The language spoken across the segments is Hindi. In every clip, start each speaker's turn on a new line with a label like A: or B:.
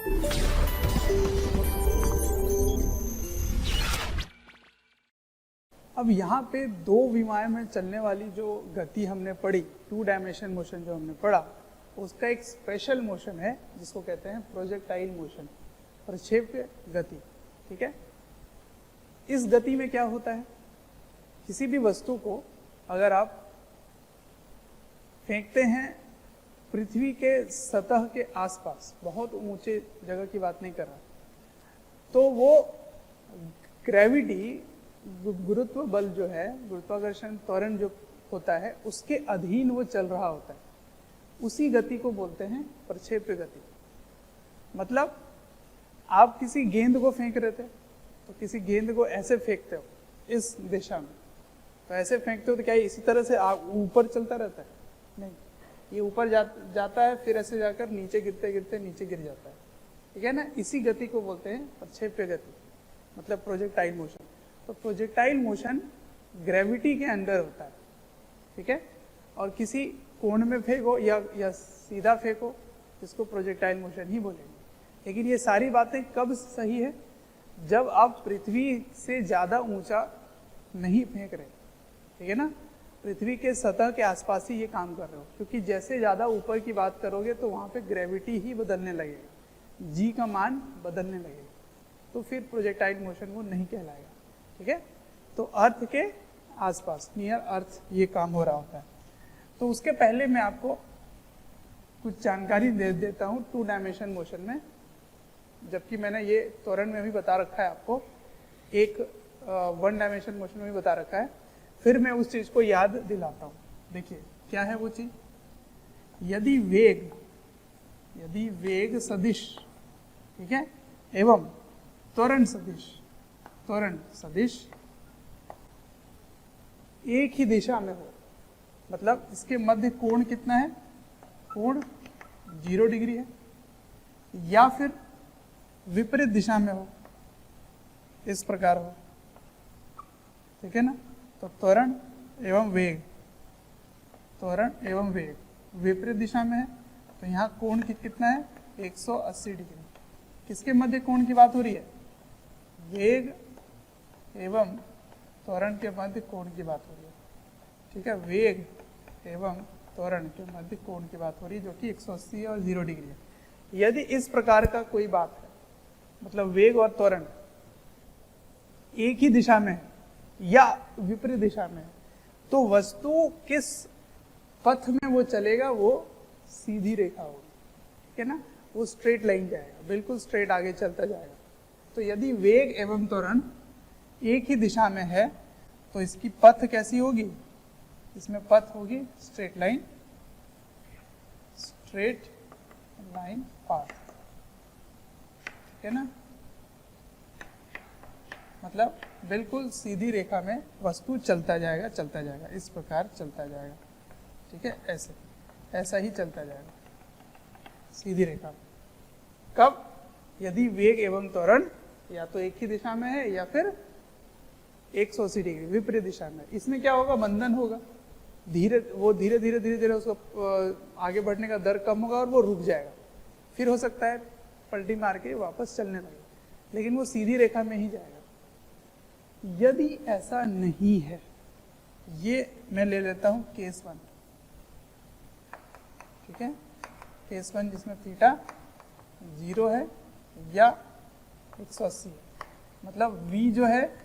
A: अब यहाँ पे दो विमाएं में चलने वाली जो गति हमने पढ़ी, टू डायमेंशन मोशन जो हमने पढ़ा, उसका एक स्पेशल मोशन है जिसको कहते हैं प्रोजेक्टाइल मोशन, प्रक्षेप्य गति। ठीक है, इस गति में क्या होता है, किसी भी वस्तु को अगर आप फेंकते हैं पृथ्वी के सतह के आसपास, बहुत ऊंचे जगह की बात नहीं कर रहा, तो वो ग्रेविटी, गुरुत्व बल जो है, गुरुत्वाकर्षण त्वरण जो होता है, उसके अधीन वो चल रहा होता है। उसी गति को बोलते हैं प्रक्षेप्य गति। मतलब आप किसी गेंद को फेंक रहे थे, तो किसी गेंद को ऐसे फेंकते हो इस दिशा में, तो ऐसे फेंकते हो तो क्या इसी तरह से आप ऊपर चलता रहता है? नहीं, ये ऊपर जाता है, फिर ऐसे जाकर नीचे गिरते गिरते नीचे गिर जाता है। ठीक है ना, इसी गति को बोलते हैं प्रक्षेप्य गति, मतलब प्रोजेक्टाइल मोशन। तो प्रोजेक्टाइल मोशन ग्रेविटी के अंडर होता है। ठीक है, और किसी कोण में फेंको या सीधा फेंको, इसको प्रोजेक्टाइल मोशन ही बोलेंगे। लेकिन ये सारी बातें कब सही है? जब आप पृथ्वी से ज्यादा ऊंचा नहीं फेंक रहे। ठीक है ना, पृथ्वी के सतह के आसपास ही ये काम कर रहे हो, क्योंकि जैसे ज्यादा ऊपर की बात करोगे तो वहां पे ग्रेविटी ही बदलने लगेगा, जी का मान बदलने लगेगा, तो फिर प्रोजेक्टाइल मोशन वो नहीं कहलाएगा। ठीक है, तो अर्थ के आसपास, नियर अर्थ ये काम हो रहा होता है। तो उसके पहले मैं आपको कुछ जानकारी दे देता हूँ टू डायमेंशन मोशन में, जबकि मैंने ये त्वरण में भी बता रखा है आपको, एक वन डायमेंशन मोशन में भी बता रखा है। फिर मैं उस चीज को याद दिलाता हूँ। देखिए क्या है वो चीज, यदि वेग सदिश, ठीक है, एवं त्वरण सदिश एक ही दिशा में हो, मतलब इसके मध्य कोण कितना है, कोण 0 डिग्री है, या फिर विपरीत दिशा में हो, इस प्रकार हो। ठीक है ना, तो त्वरण एवं वेग विपरीत दिशा में है, तो यहाँ कोण कितना है, 180 डिग्री। किसके मध्य कोण की बात हो रही है? वेग एवं त्वरण के मध्य कोण की बात हो रही है। ठीक है, वेग एवं त्वरण के मध्य कोण की बात हो रही है, जो कि 180 और 0 डिग्री है। यदि इस प्रकार का कोई बात है, मतलब वेग और त्वरण एक ही दिशा में है या विपरीत दिशा में है, तो वस्तु किस पथ में वो चलेगा, वो सीधी रेखा होगी। ठीक है ना, वो स्ट्रेट लाइन जाएगा, बिल्कुल स्ट्रेट आगे चलता जाएगा। तो यदि वेग एवं त्वरण एक ही दिशा में है, तो इसकी पथ कैसी होगी? इसमें पथ होगी स्ट्रेट लाइन पाथ। ठीक है ना, मतलब बिल्कुल सीधी रेखा में वस्तु चलता जाएगा, इस प्रकार चलता जाएगा। ठीक है, ऐसा ही चलता जाएगा सीधी रेखा में। कब? यदि वेग एवं त्वरण या तो एक ही दिशा में है या फिर 180 डिग्री विपरीत दिशा में। इसमें क्या होगा? बंधन होगा, धीरे धीरे उसको आगे बढ़ने का दर कम होगा और वो रुक जाएगा। फिर हो सकता है पलटी मार के वापस चलने लगे, लेकिन वो सीधी रेखा में ही जाएगा। यदि ऐसा नहीं है, ये मैं ले लेता हूं केस 1। ठीक है, केस 1 जिसमें थीटा 0 है या 180 है, मतलब v जो है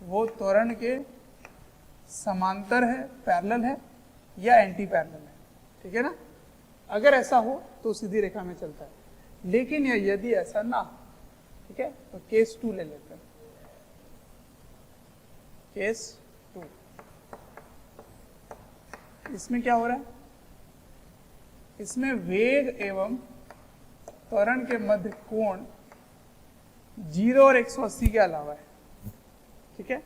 A: वो त्वरण के समांतर है, पैरेलल है या एंटी पैरेलल है। ठीक है ना, अगर ऐसा हो तो सीधी रेखा में चलता है, लेकिन यदि ऐसा ना हो, ठीक है, तो केस 2 ले लेते हैं। केस 2, इसमें क्या हो रहा है? इसमें वेग एवं त्वरण के मध्य कोण 0 और 180 के अलावा है। ठीक है,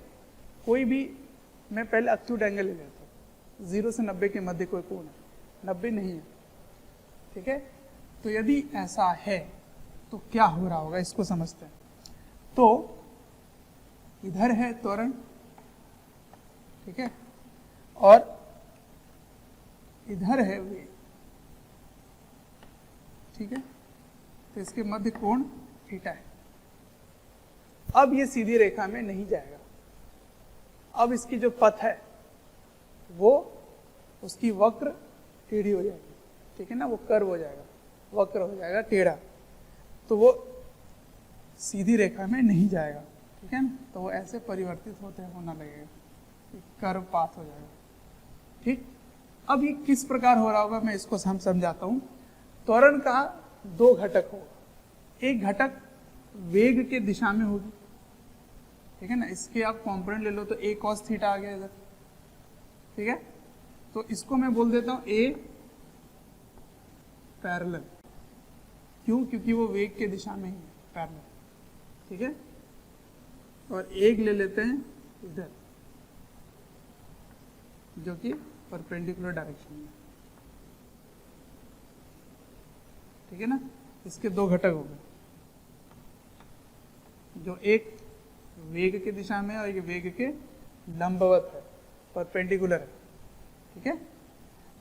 A: कोई भी, मैं पहले अक्यूट एंगल ले लेता हूँ, 0 से 90 के मध्य कोई कोण है, 90 नहीं है। ठीक है, तो यदि ऐसा है तो क्या हो रहा होगा, इसको समझते हैं। तो इधर है त्वरण, ठीक है, और इधर है वेग। ठीक है, तो इसके मध्य कोण थीटा है। अब ये सीधी रेखा में नहीं जाएगा, अब इसकी जो पथ है वो उसकी वक्र टेढ़ी हो जाएगी, ठीक है ना, वो कर्व हो जाएगा, वक्र हो जाएगा, टेढ़ा, तो वो सीधी रेखा में नहीं जाएगा, ठीक है ना, तो वो ऐसे परिवर्तित होते होना लगेगा, कर्व पाथ हो जाएगा, ठीक। अब ये किस प्रकार हो रहा होगा मैं इसको हम समझाता हूं। त्वरण का दो घटक होगा, एक घटक वेग के दिशा में होगी, ठीक है ना, इसके आप कॉम्पोनेंट ले लो तो a cos थीटा आ गया इधर, ठीक है, तो इसको मैं बोल देता हूं a पैरेलल, क्यों, क्योंकि वो वेग के दिशा में ही है, पैरेलल, ठीक है, और एक ले लेते हैं इधर जो कि परपेंडिकुलर डायरेक्शन में, ठीक है ना, इसके दो घटक हो गए, जो एक वेग के दिशा में और एक वेग के लंबवत है, परपेंडिकुलर है, ठीक है।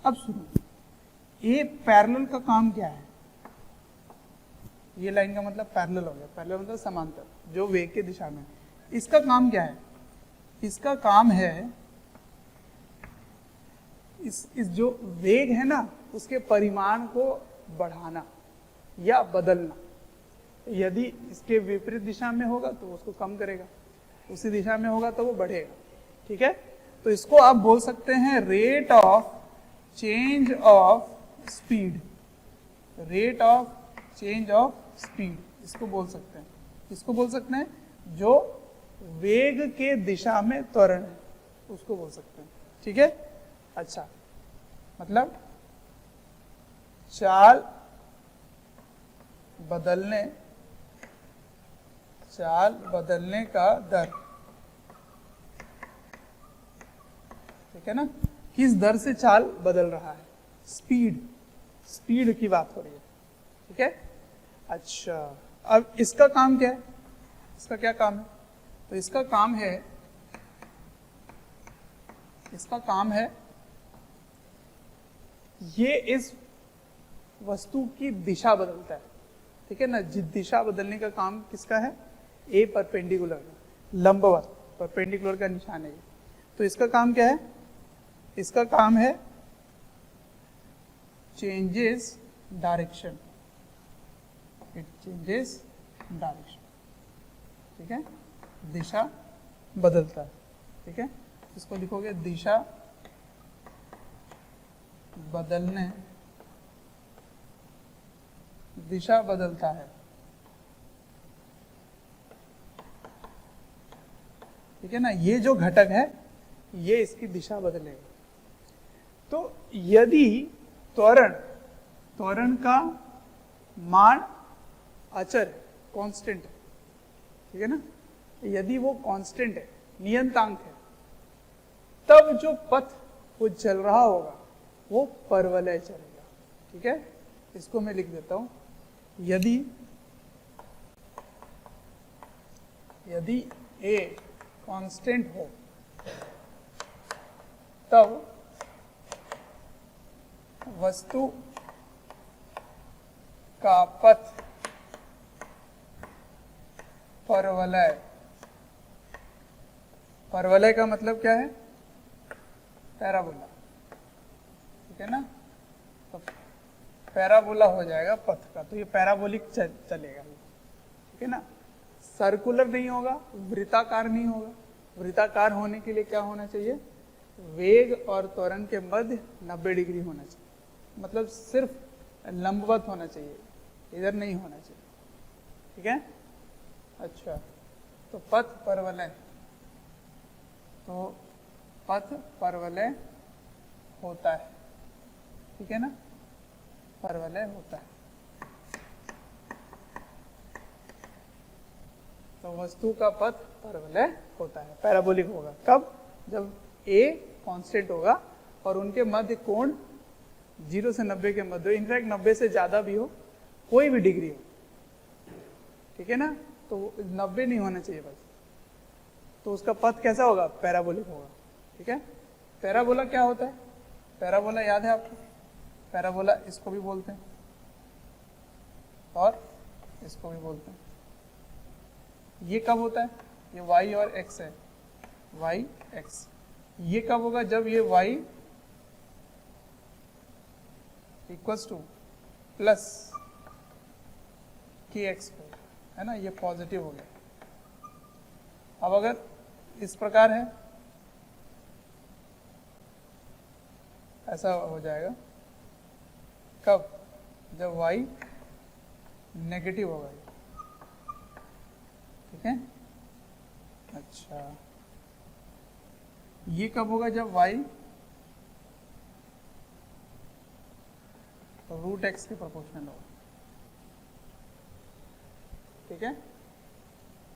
A: अब सुनो, ये पैरेलल का काम क्या है, ये लाइन का मतलब पैरेलल हो गया, पैरेलल मतलब समांतर, जो वेग के दिशा में, इसका काम क्या है, इसका काम है इस जो वेग है ना उसके परिमाण को बढ़ाना या बदलना। यदि इसके विपरीत दिशा में होगा तो उसको कम करेगा, उसी दिशा में होगा तो वो बढ़ेगा, ठीक है। तो इसको आप बोल सकते हैं rate of change of speed, rate of change of speed, इसको बोल सकते हैं, इसको बोल सकते हैं जो वेग के दिशा में त्वरण है उसको बोल सकते हैं, ठीक है। अच्छा, मतलब चाल बदलने का दर, ठीक है ना, किस दर से चाल बदल रहा है, स्पीड की बात हो रही है, ठीक है। अच्छा, अब इसका काम क्या है, इसका क्या काम है, तो इसका काम है ये इस वस्तु की दिशा बदलता है, ठीक है ना, दिशा बदलने का काम किसका है, ए परपेंडिकुलर, लंबवत, परपेंडिकुलर का निशान है ये, तो इसका काम क्या है, इसका काम है changes direction, it changes direction, ठीक है, दिशा बदलता है, ठीक है, इसको लिखोगे दिशा बदलता है, ठीक है ना, ये जो घटक है ये इसकी दिशा बदलेगा। तो यदि त्वरण का मान अचर है, कांस्टेंट है, ठीक है ना, यदि वो कांस्टेंट है, नियतांक है, तब जो पथ वो चल रहा होगा वो परवलय चलेगा, ठीक है। इसको मैं लिख देता हूं, यदि a कांस्टेंट हो तब वस्तु का पथ परवलय का मतलब क्या है, पैराबोला, ठीक है ना, तो पैराबोला हो जाएगा पथ का, तो ये पैराबोलिक चलेगा, ठीक है ना, सर्कुलर नहीं होगा, वृत्ताकार नहीं होगा। वृत्ताकार होने के लिए क्या होना चाहिए, वेग और त्वरण के मध्य 90 डिग्री होना चाहिए, मतलब सिर्फ लंबवत होना चाहिए, इधर नहीं होना चाहिए, ठीक है। अच्छा, तो पथ परवलय होता है, ठीक है ना, परवलय होता है। तो वस्तु का पथ परवलय होता है, पैराबोलिक होगा, कब, जब a कांस्टेंट होगा और उनके मध्य कोण 0 से 90 के मध्य, इनफैक्ट 90 से ज्यादा भी हो, कोई भी डिग्री हो, ठीक है ना, तो 90 नहीं होना चाहिए बस, तो उसका पथ कैसा होगा, पैराबोलिक होगा, ठीक है। पैराबोला क्या होता है, पैराबोला याद है आपको, पैराबोला इसको भी बोलते हैं, और इसको भी बोलते हैं। ये कब होता है? ये y और x है, y x। ये कब होगा? जब ये y इक्वल्स टू प्लस के एक्स है ना, ये पॉजिटिव हो गया। अब अगर इस प्रकार है, ऐसा हो जाएगा कब? जब y नेगेटिव होगा, ठीक है। अच्छा, ये कब होगा? जब y रूट एक्स के प्रोपोर्शनल होगा, ठीक है।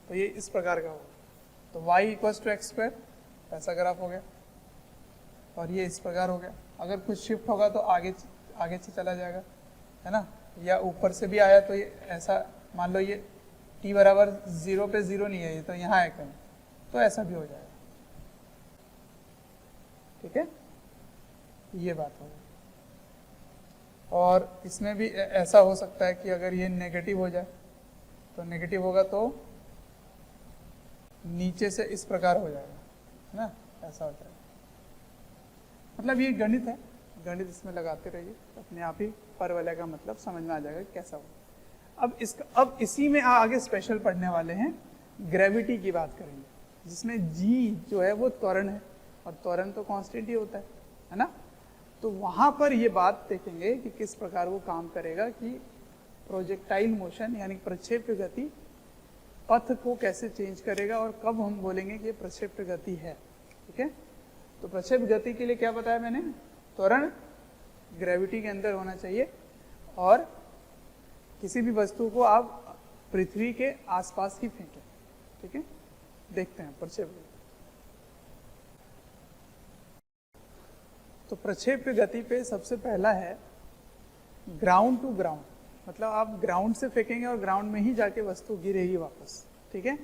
A: तो ये इस प्रकार का होगा। तो y equals to x square, ऐसा ग्राफ हो गया, और ये इस प्रकार हो गया। अगर कुछ शिफ्ट होगा तो आगे से चला जाएगा, है ना, या ऊपर से भी आया तो ये ऐसा, मान लो ये t बराबर 0 पे 0 नहीं है, ये तो यहाँ है कहीं, तो ऐसा भी हो जाएगा, ठीक है। ये बात हो गई। और इसमें भी ऐसा हो सकता है कि अगर ये नेगेटिव हो जाए, तो नेगेटिव होगा तो नीचे से इस प्रकार हो जाएगा, है ना, ऐसा हो जाएगा। मतलब ये गणित है, गणित इसमें लगाते रहिए, अपने आप ही परवलय का मतलब समझ में आ जाएगा कि कैसा हो। अब इसी में आगे स्पेशल पढ़ने वाले हैं, ग्रेविटी की बात करेंगे, जिसमें g जो है वो त्वरण है, और त्वरण तो कांस्टेंट ही होता है ना। तो वहां पर ये बात देखेंगे कि किस प्रकार वो काम करेगा, कि प्रोजेक्टाइल मोशन यानी प्रक्षेप्य गति पथ को कैसे चेंज करेगा, और कब हम बोलेंगे कि ये प्रक्षेप्य गति है, ठीक है। तो प्रक्षेप्य गति के लिए क्या बताया मैंने? त्वरण ग्रेविटी के अंदर होना चाहिए, और किसी भी वस्तु को आप पृथ्वी के आसपास ही फेंकें, ठीक है। देखते हैं प्रक्षेप्य गति। तो प्रक्षेप्य गति पे सबसे पहला है ग्राउंड टू ग्राउंड, मतलब आप ग्राउंड से फेंकेंगे और ग्राउंड में ही जाके वस्तु गिरेगी वापस, ठीक है।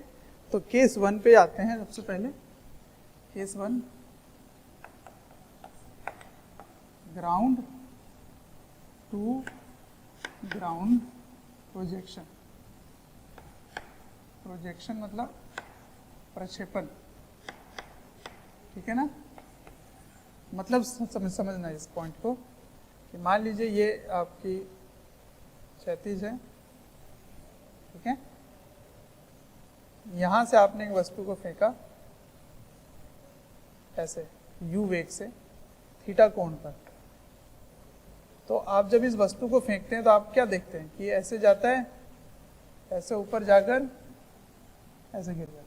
A: तो केस 1 पे आते हैं। सबसे पहले case 1, ground to ground projection. Projection मतलब प्रक्षेपण, ठीक है ना। मतलब समझना इस पॉइंट को, कि मान लीजिए ये आपकी क्षैतिज है, ठीक है। यहां से आपने एक वस्तु को फेंका ऐसे u वेग से थीटा कोण पर। तो आप जब इस वस्तु को फेंकते हैं तो आप क्या देखते हैं कि ऐसे जाता है, ऐसे ऊपर जाकर ऐसे गिर जाता है।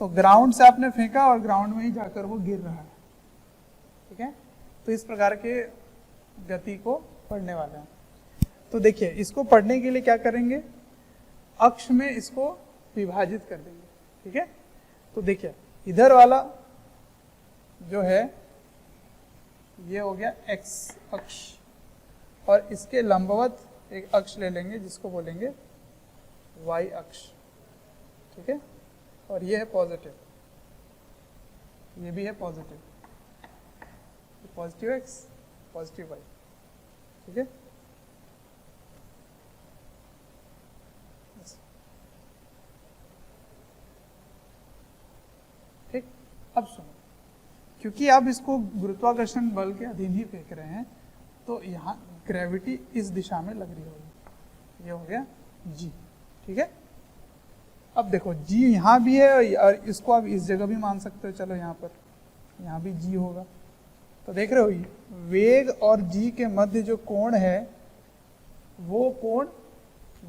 A: तो ग्राउंड से आपने फेंका और ग्राउंड में ही जाकर वो गिर रहा है, ठीक है। तो इस प्रकार के गति को पढ़ने वाले हैं। तो देखिए, इसको पढ़ने के लिए क्या करेंगे, अक्ष में इसको विभाजित कर देंगे, ठीक है। तो देखिए, इधर वाला जो है ये हो गया x अक्ष, और इसके लंबवत एक अक्ष ले लेंगे जिसको बोलेंगे y अक्ष, ठीक है। और ये है पॉजिटिव, ये भी है positive, positive x positive y, ठीक है। ठीक, अब सुनो, क्योंकि आप इसको गुरुत्वाकर्षण बल के अधीन ही फेंक रहे हैं, तो यहाँ ग्रेविटी इस दिशा में लग रही होगी। ये हो गया g, ठीक है। अब देखो g यहाँ भी है, और इसको आप इस जगह भी मान सकते हो, चलो यहाँ पर, यहाँ भी g होगा। तो देख रहे हो, वेग और g के मध्य जो कोण है वो कोण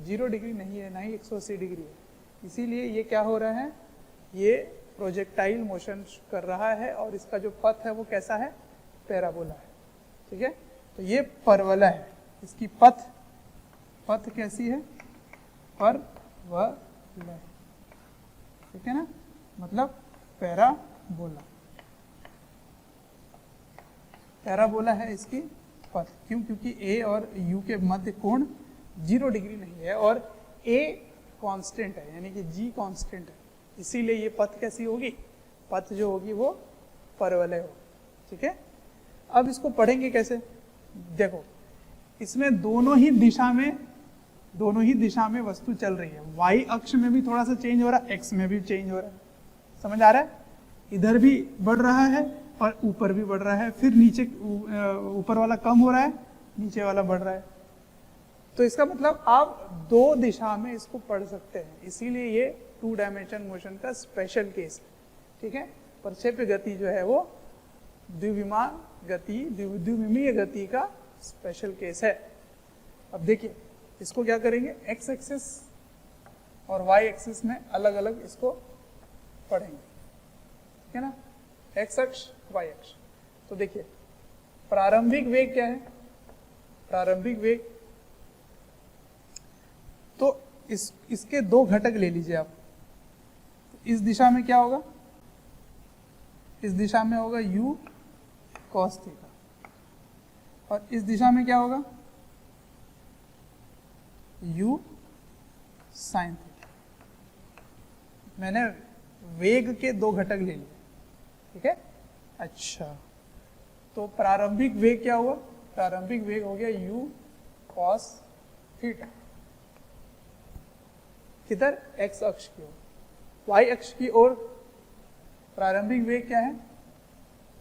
A: 0 डिग्री नहीं है, ना ही 180 डिग्री है। इसीलिए ये क्या हो रहा है, ये प्रोजेक्टाइल मोशन कर रहा है, और इसका जो पथ है वो कैसा है, पैराबोला है, ठीक है। तो ये परवलय है, इसकी पथ कैसी है, परवलय, ठीक है ना, मतलब पैराबोला। पैराबोला है इसकी पथ। क्यों? क्योंकि a और u के मध्य कोण 0 डिग्री नहीं है, और a कांस्टेंट है, यानी कि g कांस्टेंट है। इसीलिए ये पथ कैसी होगी, पथ जो होगी वो परवलय होगी, ठीक है। अब इसको पढ़ेंगे कैसे, देखो, इसमें दोनों ही दिशा में दोनों ही दिशा में वस्तु चल रही है। वाई अक्ष में भी थोड़ा सा चेंज हो रहा है, एक्स में भी चेंज हो रहा है। समझ आ रहा है? इधर भी बढ़ रहा है और ऊपर भी बढ़ रहा है, फिर नीचे ऊपर वाला कम हो रहा है, नीचे वाला बढ़ रहा है। तो इसका मतलब आप दो दिशा में इसको पढ़ सकते हैं, इसीलिए ये 2 डायमेंशन मोशन का स्पेशल केस है। ठीक है, प्रक्षेप्य गति जो है वो द्विविमान गति, द्विविमीय गति का स्पेशल केस है। अब देखिए इसको क्या करेंगे, एक्स एक्सिस और वाई एक्सिस में अलग अलग इसको पढ़ेंगे, ठीक है ना, एक्स अक्ष वाई अक्ष। तो देखिए प्रारंभिक वेग क्या है, प्रारंभिक वेग, तो इसके दो घटक ले लीजिए आप। इस दिशा में क्या होगा, इस दिशा में होगा u cos थीटा, और इस दिशा में क्या होगा, u sin थीटा। मैंने वेग के दो घटक ले लिए, ठीक है। अच्छा, तो प्रारंभिक वेग क्या हुआ, प्रारंभिक वेग हो गया u cos थीटा, किधर, x अक्ष की ओर। y अक्ष की ओर प्रारंभिक वेग क्या है,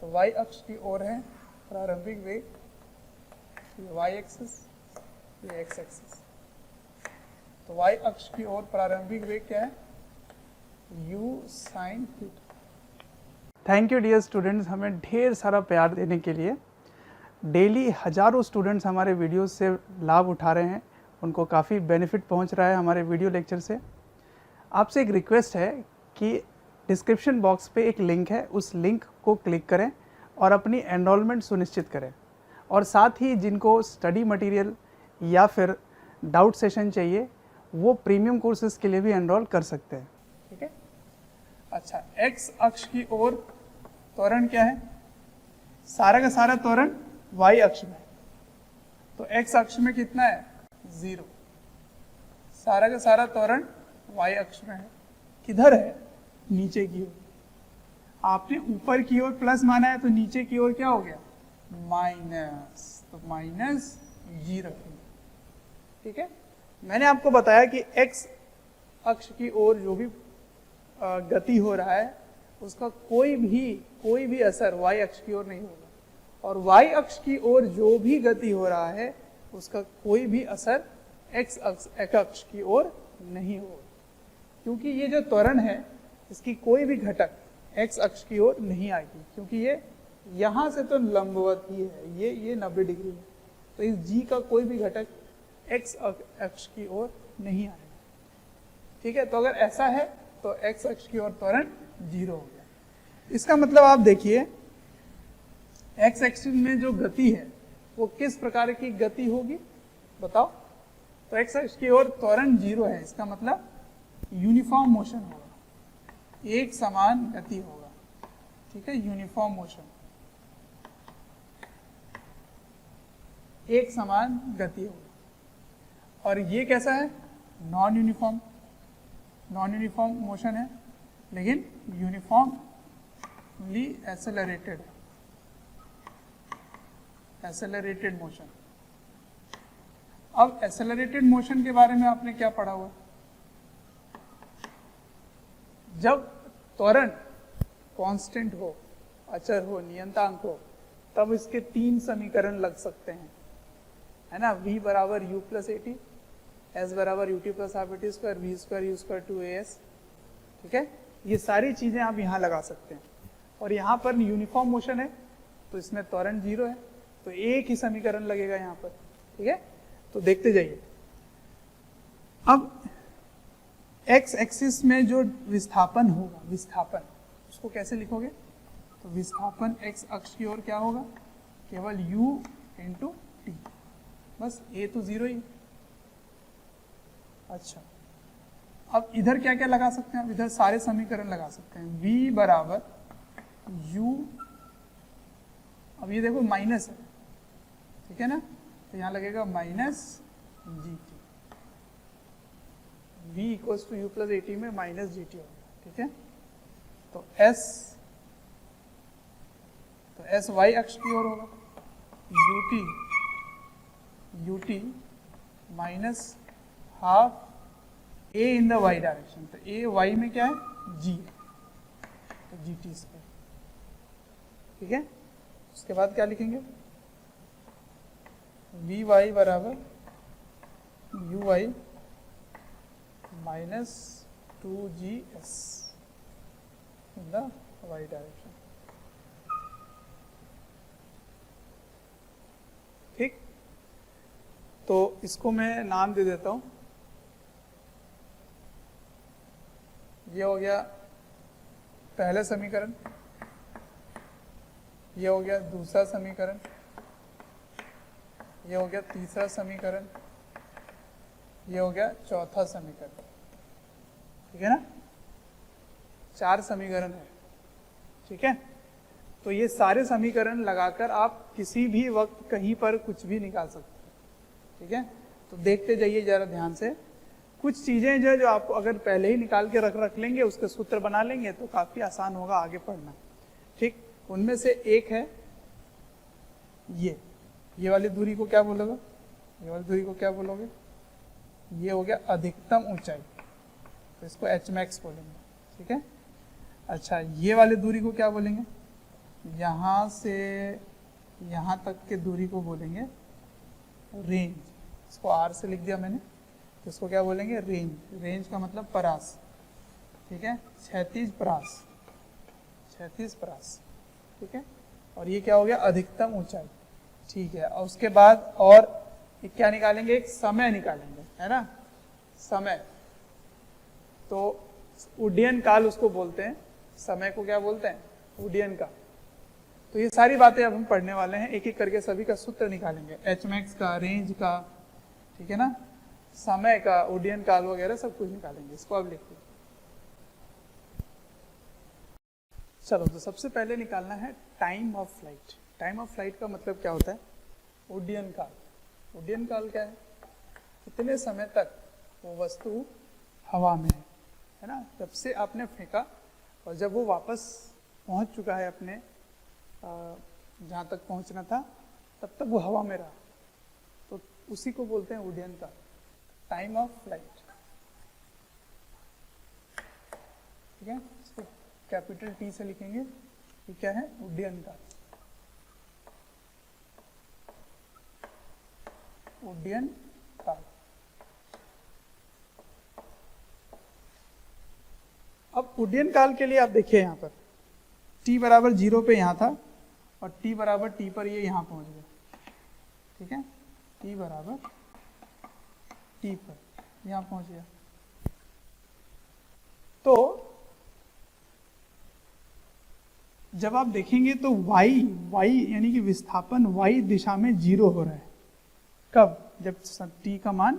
A: तो y अक्ष की ओर है प्रारंभिक वेग, ये y एक्सिस, ये x एक्सिस। तो y अक्ष की ओर प्रारंभिक वेग क्या है, u sin theta. Thank you dear students, हमें ढेर सारा प्यार देने के लिए। डेली हजारों स्टूडेंट्स हमारे वीडियोस से लाभ उठा रहे हैं, उनको काफ़ी बेनिफिट पहुंच रहा है हमारे वीडियो लेक्चर से। आपसे एक रिक्वेस्ट है कि डिस्क्रिप्शन बॉक्स पे एक लिंक है, उस लिंक को क्लिक करें और अपनी एनरोलमेंट सुनिश्चित करें। और साथ ही जिनको स्टडी मटेरियल या फिर डाउट सेशन चाहिए वो प्रीमियम कोर्सेज के लिए भी एनरोल कर सकते हैं, ठीक है। अच्छा, एक्स अक्ष की ओर त्वरण क्या है, सारा का सारा त्वरण वाई अक्ष में, तो एक्स अक्ष में कितना है, 0। सारा का सारा त्वरण वाई अक्ष में है, किधर है, नीचे की ओर। आपने ऊपर की ओर प्लस माना है तो नीचे की ओर क्या हो गया, माइनस, तो माइनस जी रखेंगे, ठीक है। मैंने आपको बताया कि एक्स अक्ष की ओर जो भी गति हो रहा है उसका कोई भी असर वाई अक्ष की ओर नहीं होगा, और वाई अक्ष की ओर जो भी गति हो रहा है उसका कोई भी असर एक्स अक्ष की ओर नहीं होगा, क्योंकि ये जो त्वरण है इसकी कोई भी घटक एक्स अक्ष की ओर नहीं आएगी, क्योंकि ये यहां से तो लंबवत ही है, ये 90 डिग्री है, तो इस जी का कोई भी घटक एक्स अक्ष की ओर नहीं आएगा, ठीक है। तो अगर ऐसा है तो एक्स अक्ष की ओर त्वरण 0 हो गया। इसका मतलब आप देखिए एक्स एक्सिस में जो गति है वो किस प्रकार की गति होगी बताओ, तो एक्स अक्ष की ओर त्वरण 0 है, इसका मतलब यूनिफॉर्म मोशन होगा, एक समान गति होगा, ठीक है, यूनिफॉर्म मोशन, एक समान गति होगा। और ये कैसा है, नॉन यूनिफॉर्म मोशन है, लेकिन यूनिफॉर्मली एसेलरेटेड मोशन। अब एसेलरेटेड मोशन के बारे में आपने क्या पढ़ा हुआ, जब त्वरण कांस्टेंट हो, अचर हो, नियतांक हो, तब इसके 3 समीकरण लग सकते हैं, है ना। v बराबर u plus a T, s बराबर ut plus half A T square, v square u square 2as, ठीक है। ये सारी चीजें आप यहाँ लगा सकते हैं, और यहाँ पर यूनिफॉर्म मोशन है तो इसमें त्वरण 0 है, तो एक ही समीकरण लगेगा यहाँ पर, ठीक है। तो देखते जाइए, अब एक्स एक्सिस में जो विस्थापन होगा, विस्थापन उसको कैसे लिखोगे, तो विस्थापन एक्स अक्ष की ओर क्या होगा, केवल u इंटू टी, बस a तो 0 ही। अच्छा, अब इधर क्या क्या लगा सकते हैं, इधर सारे समीकरण लगा सकते हैं। v बराबर u, अब ये देखो माइनस है, ठीक है ना, तो यहाँ लगेगा minus g t, v equals to u plus a t में माइनस जी टी होगा, ठीक है। तो s y अक्ष की ओर होगा, ut minus half a in the y direction, तो ए वाई में क्या है जी, तो जी टी स्क्वायर, ठीक है। उसके बाद क्या लिखेंगे, वी वाई बराबर u y minus 2GS in the y direction, ठीक। तो इसको मैं नाम दे देता हूं, ये हो गया पहला समीकरण, ये हो गया दूसरा समीकरण, ये हो गया तीसरा समीकरण, ये हो गया चौथा समीकरण, ठीक है ना, 4 समीकरण है, ठीक है। तो ये सारे समीकरण लगाकर आप किसी भी वक्त कहीं पर कुछ भी निकाल सकते हैं, ठीक है। तो देखते जाइए जरा ध्यान से, कुछ चीजें जो आपको अगर पहले ही निकाल के रख लेंगे, उसके सूत्र बना लेंगे तो काफी आसान होगा आगे पढ़ना, ठीक। उनमें से एक है ये वाली दूरी को क्या बोलोगे, ये वाली दूरी को क्या बोलोगे, ये हो गया अधिकतम ऊंचाई, तो इसको एच मैक्स बोलेंगे, ठीक है। अच्छा, ये वाली दूरी को क्या बोलेंगे, यहाँ से यहाँ तक के दूरी को बोलेंगे रेंज, इसको आर से लिख दिया मैंने, तो इसको क्या बोलेंगे रेंज, रेंज का मतलब परास, ठीक है, क्षैतिज परास, क्षैतिज परास, ठीक है। और ये क्या हो गया अधिकतम ऊंचाई, ठीक है। और उसके बाद और एक क्या निकालेंगे, एक समय निकालेंगे, है ना, समय, तो उड्डयन काल उसको बोलते हैं, समय को क्या बोलते हैं, उड्डयन काल। तो ये सारी बातें अब हम पढ़ने वाले हैं, एक एक करके सभी का सूत्र निकालेंगे, एच मैक्स का, रेंज का, ठीक है ना, समय का, उड्डयन काल वगैरह सब कुछ निकालेंगे, इसको अब लिखिए। चलो, तो सबसे पहले निकालना है time of flight. Time of flight का मतलब क्या होता है, उड्डयन काल। उड्डयन काल क्या है, कितने समय तक वो वस्तु हवा में है ना, जब से आपने फेंका और जब वो वापस पहुंच चुका है अपने जहाँ तक पहुंचना था, तब तक वो हवा में रहा, तो उसी को बोलते हैं उड्डयन काल, टाइम ऑफ फ्लाइट, ठीक है। इसको कैपिटल टी से लिखेंगे, ये क्या है, उड्डयन काल, उड्डयन काल। अब उड्डयन काल के लिए आप देखिए यहाँ पर t बराबर 0 पे यहाँ था और t बराबर t पर ये यहाँ पहुंच गया, ठीक है, t बराबर t पर यहाँ पहुंच गया। तो जब आप देखेंगे तो y यानी कि विस्थापन y दिशा में 0 हो रहा है, कब, जब t का मान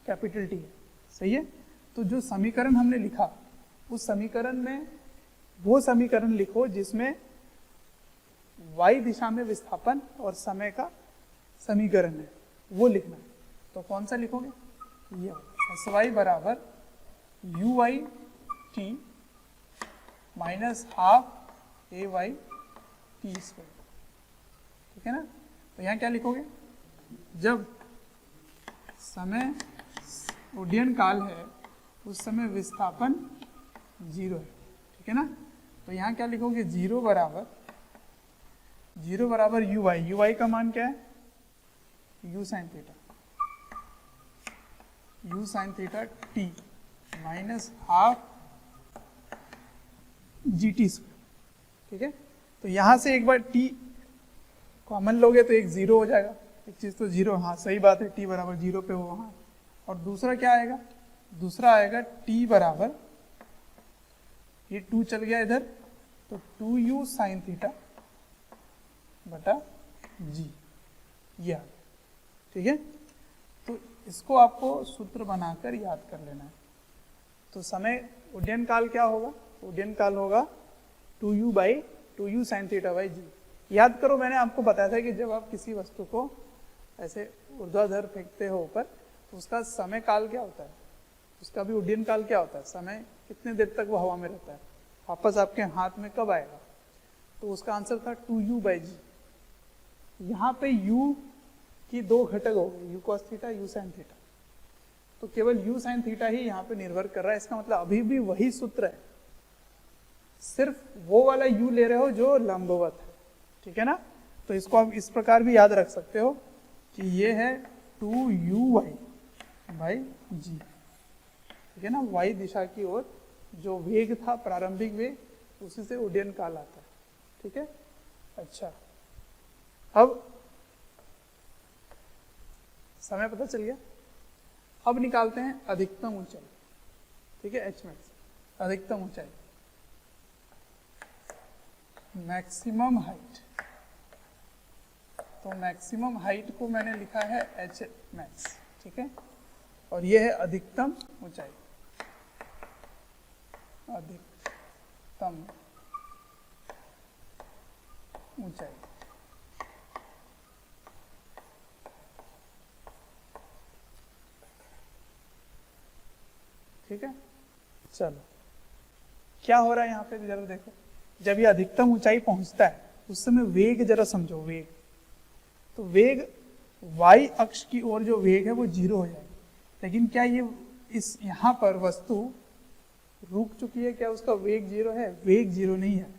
A: कैपिटल T है, सही है। तो जो समीकरण हमने लिखा, उस समीकरण में वो समीकरण लिखो जिसमें y दिशा में विस्थापन और समय का समीकरण है, वो लिखना है। तो कौन सा लिखोगे, ये एस वाई बराबर u y t minus half a y t square, ठीक है ना। तो यहाँ क्या लिखोगे, जब समय उड्डयन काल है उस समय विस्थापन 0 है, ठीक है ना। तो यहाँ क्या लिखोगे, 0 बराबर यू वाई का मान क्या है, you sine theta T minus half g t square, ठीक है। तो यहाँ से एक बार टी कॉमन लोगे तो एक 0 हो जाएगा, एक चीज तो 0, हाँ सही बात है, टी बराबर 0 पे हो वहाँ। और दूसरा क्या आएगा, दूसरा आएगा टी बराबर, ये 2 चल गया इधर, तो 2u साइन थीटा बटा जी, ये आ गया, ठीक है। तो इसको आपको सूत्र बनाकर याद कर लेना है। तो समय उड्डयन काल क्या होगा, उड्डयन काल होगा 2u साइन थीटा बाई जी। याद करो, मैंने आपको बताया था कि जब आप किसी वस्तु को ऐसे ऊर्ध्वाधर फेंकते हो ऊपर, तो उसका समय काल क्या होता है, उसका भी उड्डयन काल क्या होता है, समय कितने देर तक वो हवा में रहता है, वापस आपके हाथ में कब आएगा। तो उसका आंसर था 2u बाई जी। यहाँ पे u की 2 घटक हो गए, u cos theta, u sin theta. तो केवल u sin थीटा ही यहाँ पे निर्भर कर रहा है। इसका मतलब अभी भी वही सूत्र है, सिर्फ वो वाला u ले रहे हो जो लंबवत है, ठीक है ना। तो इसको आप इस प्रकार भी याद रख सकते हो कि ये है 2uy बाई g, ठीक है ना। y दिशा की ओर जो वेग था, प्रारंभिक वेग, उसी से उड्डयन काल आता है, ठीक है। अच्छा, अब समय पता चल गया। अब निकालते हैं अधिकतम ऊंचाई, ठीक है, h मैक्स, अधिकतम ऊंचाई, मैक्सिमम हाइट। तो मैक्सिमम हाइट को मैंने लिखा है h मैक्स, ठीक है, और ये है अधिकतम ऊंचाई, अधिकतम ऊंचाई, ठीक है। चलो, क्या हो रहा है यहाँ पे जरा देखो, जब ये अधिकतम ऊंचाई पहुंचता है उस समय वेग जरा समझो, वेग, तो वेग y अक्ष की ओर जो वेग है वो 0 हो जाएगा। लेकिन क्या ये इस यहाँ पर वस्तु रुक चुकी है, क्या उसका वेग 0 है? वेग 0 नहीं है,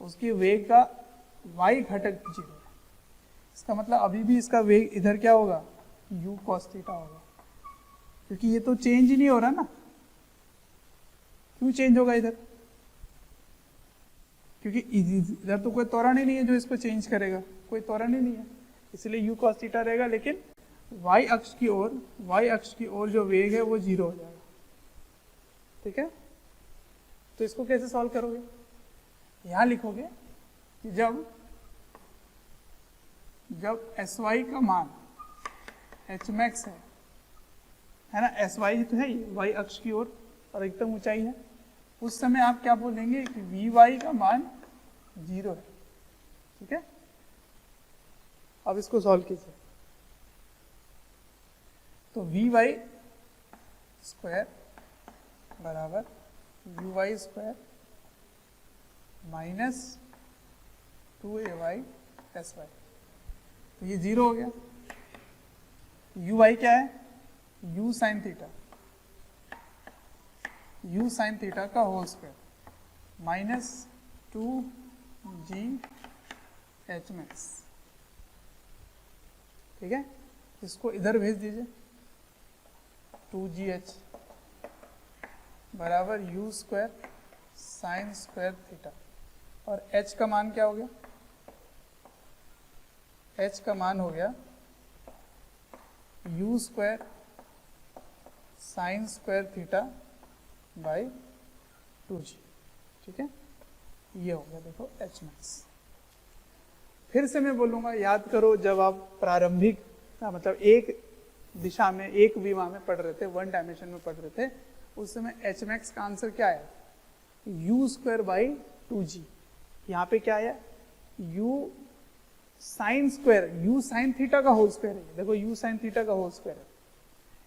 A: उसकी वेग का y घटक 0 है। इसका मतलब अभी भी इसका वेग इधर क्या होगा, u cos थीटा होगा, क्योंकि ये तो चेंज ही नहीं हो रहा ना। क्यों चेंज होगा इधर? क्योंकि इधर तो कोई त्वरण ही नहीं है जो इसको चेंज करेगा, कोई त्वरण ही नहीं है, इसलिए u cos थीटा रहेगा। लेकिन y अक्ष की ओर जो वेग है वो 0 हो जाएगा, ठीक है। तो इसको कैसे सॉल्व करोगे? यहां लिखोगे कि जब sy का मान h मैक्स है ना, sy तो है ये y अक्ष की ओर अधिकतम ऊंचाई है, उस समय आप क्या बोलेंगे कि vy का मान 0 है, ठीक है। अब इसको सॉल्व कीजिए, तो vy स्क्वायर बराबर uy square minus 2ay sy, तो ये 0 हो गया। uy क्या है? u sin theta, u sin theta का whole square minus 2g h max, ठीक है। इसको इधर भेज दीजिए, 2gh बराबर u square sine square theta, और h का मान क्या हो गया? h का मान हो गया u square sine square theta by 2g, ठीक है। ये हो गया, देखो h मैक्स। फिर से मैं बोलूँगा, याद करो, जब आप प्रारंभिक मतलब एक दिशा में, एक विमा में पढ़ रहे थे, वन डायमेंशन में पढ़ रहे थे, उस समय h मैक्स का आंसर क्या आया? u square by 2g। यहाँ पे क्या आया? u sine square, u sine theta का होल स्क्वायर है, देखो u साइन थीटा का होल स्क्वायर है।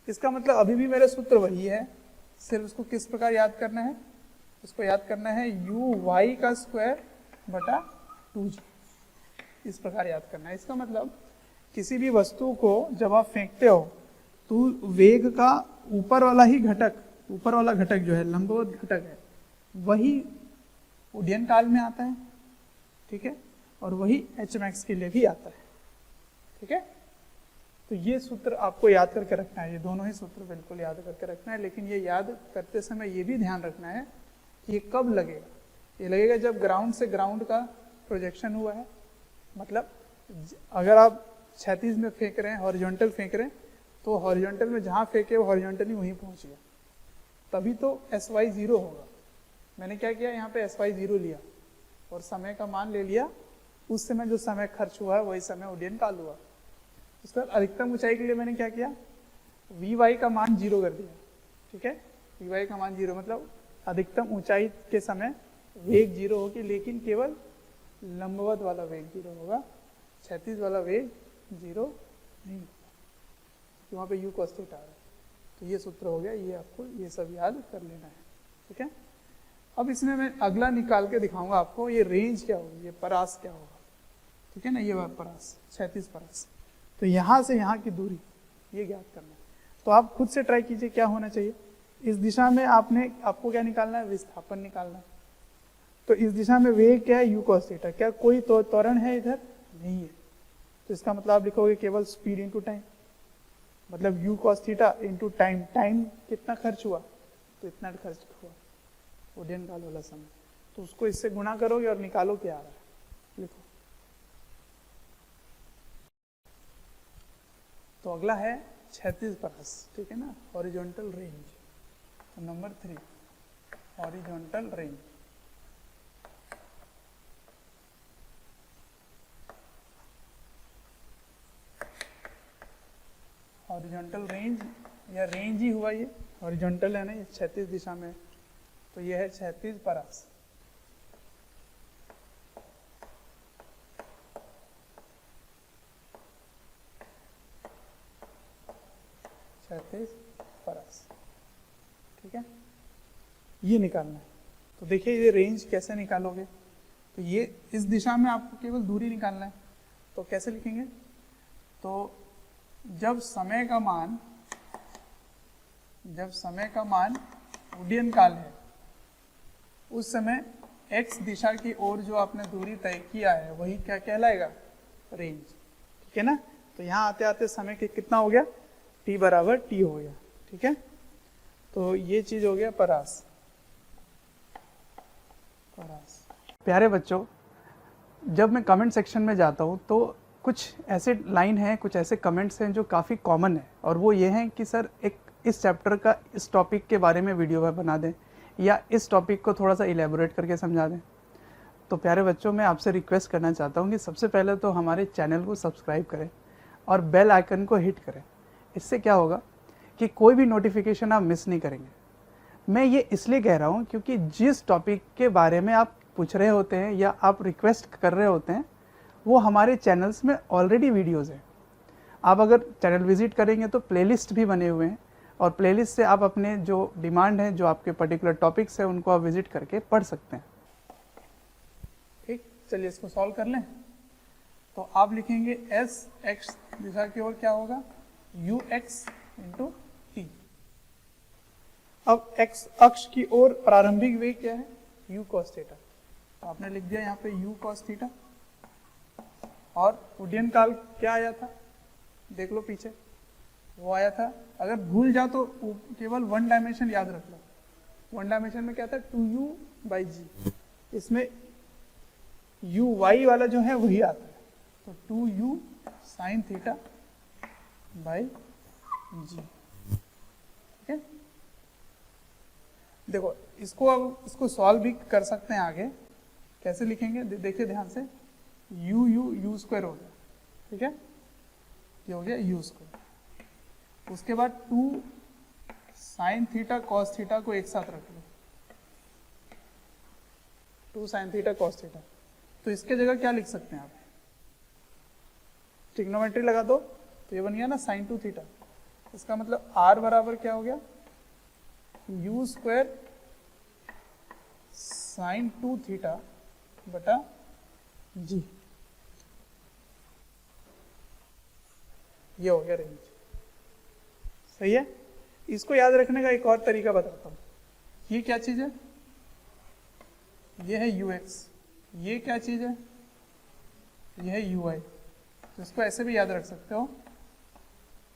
A: इसका मतलब अभी भी मेरा सूत्र वही है, सिर्फ उसको किस प्रकार याद करना है? उसको याद करना है u y का स्क्वायर बटा 2g, इस प्रकार याद करना है। इसका मतलब किसी भी वस्तु को जब आप फेंकते हो तो वेग का ऊपर वाला ही घटक, ऊपर वाला घटक जो है लंबवत घटक है, वही उड्डयन काल में आता है, ठीक है, और वही h मैक्स के लिए भी आता है, ठीक है। तो ये सूत्र आपको याद करके रखना है, ये दोनों ही सूत्र बिल्कुल याद करके रखना है। लेकिन ये याद करते समय ये भी ध्यान रखना है कि ये कब लगेगा। ये लगेगा जब ग्राउंड से ग्राउंड का प्रोजेक्शन हुआ है, मतलब अगर आप क्षैतिज में फेंक रहे हैं, हॉरिजॉन्टल फेंक रहे हैं, तो हॉरिजॉन्टल में जहाँ फेंके वो हॉरिजॉन्टली वहीं पहुँच गया, तभी तो sy 0 होगा। मैंने क्या किया, यहाँ पे sy 0 लिया और समय का मान ले लिया, उस समय जो समय खर्च हुआ है वही समय उड्डयन काल हुआ। उसके बाद अधिकतम ऊंचाई के लिए मैंने क्या किया, vy का मान 0 कर दिया, ठीक है। vy का मान 0 मतलब अधिकतम ऊंचाई के समय वेग 0 होगी, लेकिन केवल लंबवत वाला वेग 0 होगा, क्षैतिज वाला वेग 0 नहीं होगा, तो वहाँ पे u cos थीटा आ रहा है। तो ये सूत्र हो गया, ये आपको ये सब याद कर लेना है, ठीक है। अब इसमें मैं अगला निकाल के दिखाऊंगा आपको, ये रेंज क्या होगी, ये परास क्या होगा, ठीक है ना। ये परास, क्षैतिज परास, तो यहाँ से यहाँ की दूरी ये ज्ञात करना है। तो आप खुद से ट्राई कीजिए क्या होना चाहिए। इस दिशा में आपको क्या निकालना है, विस्थापन निकालना है। तो इस दिशा में वेग क्या है, u cos थीटा। क्या कोई त्वरण है इधर, नहीं है, तो इसका मतलब आप लिखोगे केवल स्पीड इंटू टाइम, मतलब u cos theta into time. Time कितना खर्च हुआ, तो इतना खर्च हुआ उड्डयन काल वाला समय, तो उसको इससे गुणा करोगे और निकालो क्या आ रहा है, लिखो। तो अगला है क्षैतिज परास, ठीक है ना, हॉरिजॉन्टल रेंज। तो number 3 horizontal range. Horizontal range या रेंज ही हुआ, ये हॉरिजॉन्टल है ना, ये क्षैतिज दिशा में, तो ये है क्षैतिज परास। क्षैतिज परास, ठीक है, ये निकालना है। तो देखिए ये रेंज कैसे निकालोगे, तो ये इस दिशा में आपको केवल दूरी निकालना है। तो कैसे लिखेंगे, तो जब समय का मान उड्डयन काल है, उस समय x दिशा की ओर जो आपने दूरी तय किया है वही क्या कहलाएगा, रेंज, ठीक है ना। तो यहाँ आते आते समय के कितना हो गया, t बराबर t हो गया, ठीक है। तो ये चीज हो गया परास। प्यारे बच्चों, जब मैं कमेंट सेक्शन में जाता हूँ तो कुछ ऐसे लाइन हैं, कुछ ऐसे कमेंट्स हैं जो काफ़ी कॉमन है, और वो ये हैं कि सर एक इस चैप्टर का इस टॉपिक के बारे में वीडियो बना दें, या इस टॉपिक को थोड़ा सा इलेबोरेट करके समझा दें। तो प्यारे बच्चों, मैं आपसे रिक्वेस्ट करना चाहता हूँ कि सबसे पहले तो हमारे चैनल को सब्सक्राइब करें और बेल आइकन को हिट करें। इससे क्या होगा कि कोई भी नोटिफिकेशन आप मिस नहीं करेंगे। मैं ये इसलिए कह रहा हूँ क्योंकि जिस टॉपिक के बारे में आप पूछ रहे होते हैं या आप रिक्वेस्ट कर रहे होते हैं, वो हमारे चैनल्स में ऑलरेडी वीडियोज़ हैं। आप अगर चैनल विजिट करेंगे तो प्लेलिस्ट भी बने हुए हैं, और प्लेलिस्ट से आप अपने जो डिमांड है, जो आपके पर्टिकुलर टॉपिक्स हैं, उनको आप विजिट करके पढ़ सकते हैं। ठीक, चलिए इसको सॉल्व कर लें। तो आप लिखेंगे एस एक्स दिशा की ओर क्या होगा, यू एक्स इंटू टी। अब एक्स अक्ष की ओर प्रारंभिक वेग क्या है, यू कॉस थीटा। तो आपने लिख दिया यहाँ पे यू कॉस थीटा। और उड्डयन काल क्या आया था, देख लो पीछे, वो आया था, अगर भूल जाओ तो केवल वन डायमेंशन याद रख लो। वन डायमेंशन में क्या था, 2u/g। इसमें u y वाला जो है वही आता है, तो 2u sin theta by g, ठीक है। देखो इसको अब इसको सॉल्व भी कर सकते हैं आगे। कैसे लिखेंगे, देखिए ध्यान से, u स्क्वायर हो गया, ठीक है, ये हो गया u स्क्वायर। उसके बाद 2 sin थीटा cos थीटा को एक साथ रख लो, 2 sin थीटा cos थीटा। तो इसके जगह क्या लिख सकते हैं आप, ट्रिग्नोमेट्री लगा दो, तो ये बन गया ना sin 2 थीटा। इसका मतलब r बराबर क्या हो गया, u स्क्वायर sin 2 थीटा बटा g। ये हो गया रेंज, सही है। इसको याद रखने का एक और तरीका बताता हूं। ये क्या चीज है, ये है ux, ये क्या चीज है, ये है ui। तो इसको ऐसे भी याद रख सकते हो,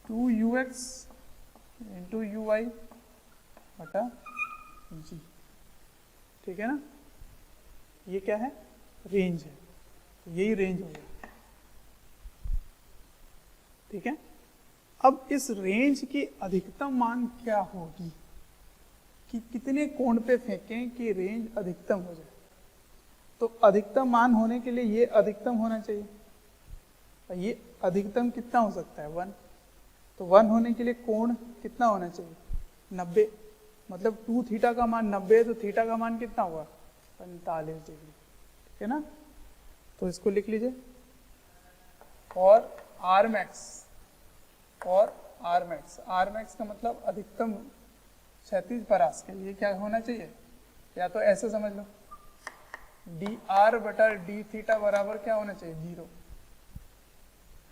A: 2ux इंटू ui बटा g, ठीक है ना। ये क्या है, रेंज है, तो यही रेंज हो गया, ठीक है। अब इस रेंज की अधिकतम मान क्या होगी, कि कितने कोण पे फेंकें कि रेंज अधिकतम हो जाए। तो अधिकतम मान होने के लिए ये अधिकतम होना चाहिए, और ये अधिकतम कितना हो सकता है, 1। तो 1 होने के लिए कोण कितना होना चाहिए, 90। मतलब 2 थीटा का मान 90 है, तो थीटा का मान कितना हुआ, 45 डिग्री, ठीक है ना। तो इसको लिख लीजिए, और आर मैक्स का मतलब अधिकतम क्षैतिज परास के लिए क्या होना चाहिए, या तो ऐसे समझ लो, dr बटा d थीटा बराबर क्या होना चाहिए, 0,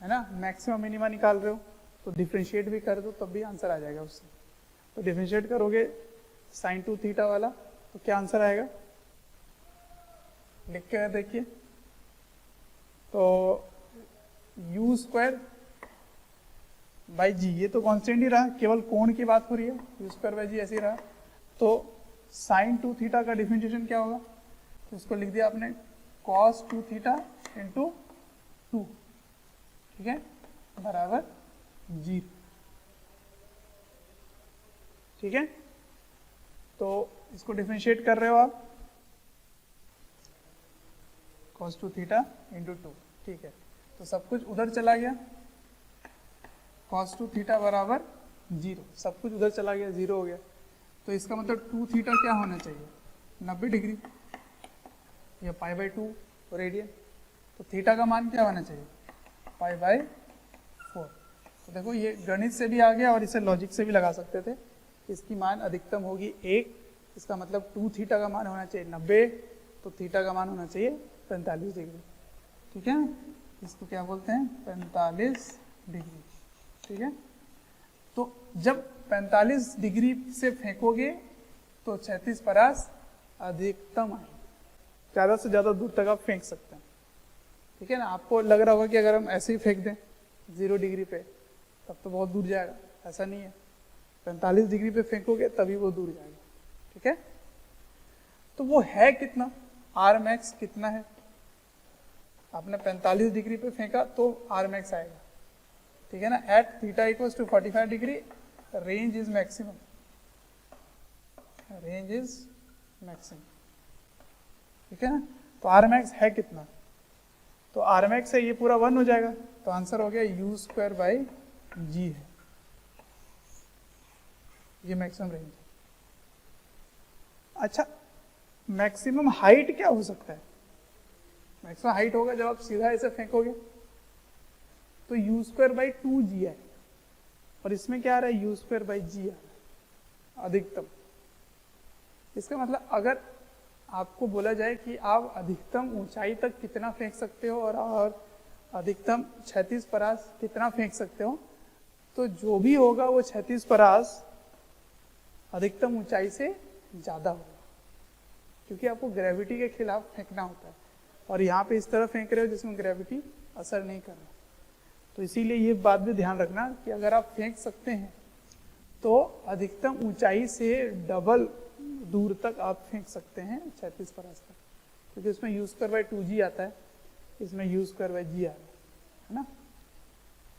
A: है ना। मैक्सिमम मिनिमा निकाल रहे हो तो डिफ्रेंशिएट भी कर दो तब भी आंसर आ जाएगा उससे। तो डिफ्रेंशिएट करोगे साइन 2 थीटा वाला तो क्या आंसर आएगा, लिख के देखिए। तो यू स्क्वायर बाई जी, ये तो कांस्टेंट ही रहा, केवल कोण की बात हो रही है, यू स्क्वायर बाई जी ऐसे ही रहा। तो साइन 2 थीटा का डिफरेंशिएशन क्या होगा, तो इसको लिख दिया आपने cos 2 थीटा इंटू 2, ठीक है, बराबर जी, ठीक है। तो इसको डिफरेंशिएट कर रहे हो आप, cos 2 थीटा इंटू 2, ठीक है। तो सब कुछ उधर चला गया, cos 2 थीटा बराबर 0, सब कुछ उधर चला गया, 0 हो गया। तो इसका मतलब 2 थीटा क्या होना चाहिए, 90 डिग्री या पाई बाई 2 रेडियन। तो थीटा का मान क्या होना चाहिए, पाई बाई 4। तो देखो ये गणित से भी आ गया और इसे लॉजिक से भी लगा सकते थे। इसकी मान अधिकतम होगी 1, इसका मतलब 2 थीटा का मान होना चाहिए 90, तो थीटा का मान होना चाहिए 45 डिग्री, ठीक है। इसको क्या बोलते हैं, 45 डिग्री, ठीक है। तो जब 45 डिग्री से फेंकोगे तो क्षैतिज परास अधिकतम आएगी, ज़्यादा से ज़्यादा दूर तक आप फेंक सकते हैं, ठीक है ना। आपको लग रहा होगा कि अगर हम ऐसे ही फेंक दें 0 डिग्री पे तब तो बहुत दूर जाएगा, ऐसा नहीं है। 45 डिग्री पे फेंकोगे तभी वो दूर जाएगा, ठीक है। तो वो है कितना, आर मैक्स कितना है, आपने 45 डिग्री पे फेंका तो आर मैक्स आएगा, ठीक है ना। At theta equals to 45 degree range is maximum, range is maximum, ठीक है ना। तो आर मैक्स है कितना, तो आर मैक्स है ये पूरा 1 हो जाएगा, तो आंसर हो गया यू स्क्वायर बाई जी है, ये मैक्सिमम रेंज। अच्छा, मैक्सिमम हाइट क्या हो सकता है, मैक्सिमम हाइट होगा जब आप सीधा ऐसे फेंकोगे तो यू स्क्वायर बाई 2 जी है, और इसमें क्या आ रहा है, यू स्क्वायर बाई जी आ रहा है अधिकतम। इसका मतलब अगर आपको बोला जाए कि आप अधिकतम ऊंचाई तक कितना फेंक सकते हो और अधिकतम क्षैतिज परास कितना फेंक सकते हो, तो जो भी होगा वो क्षैतिज परास अधिकतम ऊंचाई से ज्यादा होगा, क्योंकि आपको ग्रेविटी के खिलाफ फेंकना होता है, और यहाँ पे इस तरह फेंक रहे हो जिसमें ग्रेविटी असर नहीं कर रहा। तो इसीलिए ये बात भी ध्यान रखना कि अगर आप फेंक सकते हैं तो अधिकतम ऊंचाई से डबल दूर तक आप फेंक सकते हैं क्षैतिज परास तक, क्योंकि इसमें यू स्क्वायर बाई 2g आता है, इसमें यू स्क्वायर बाई जी आ रहा है ना।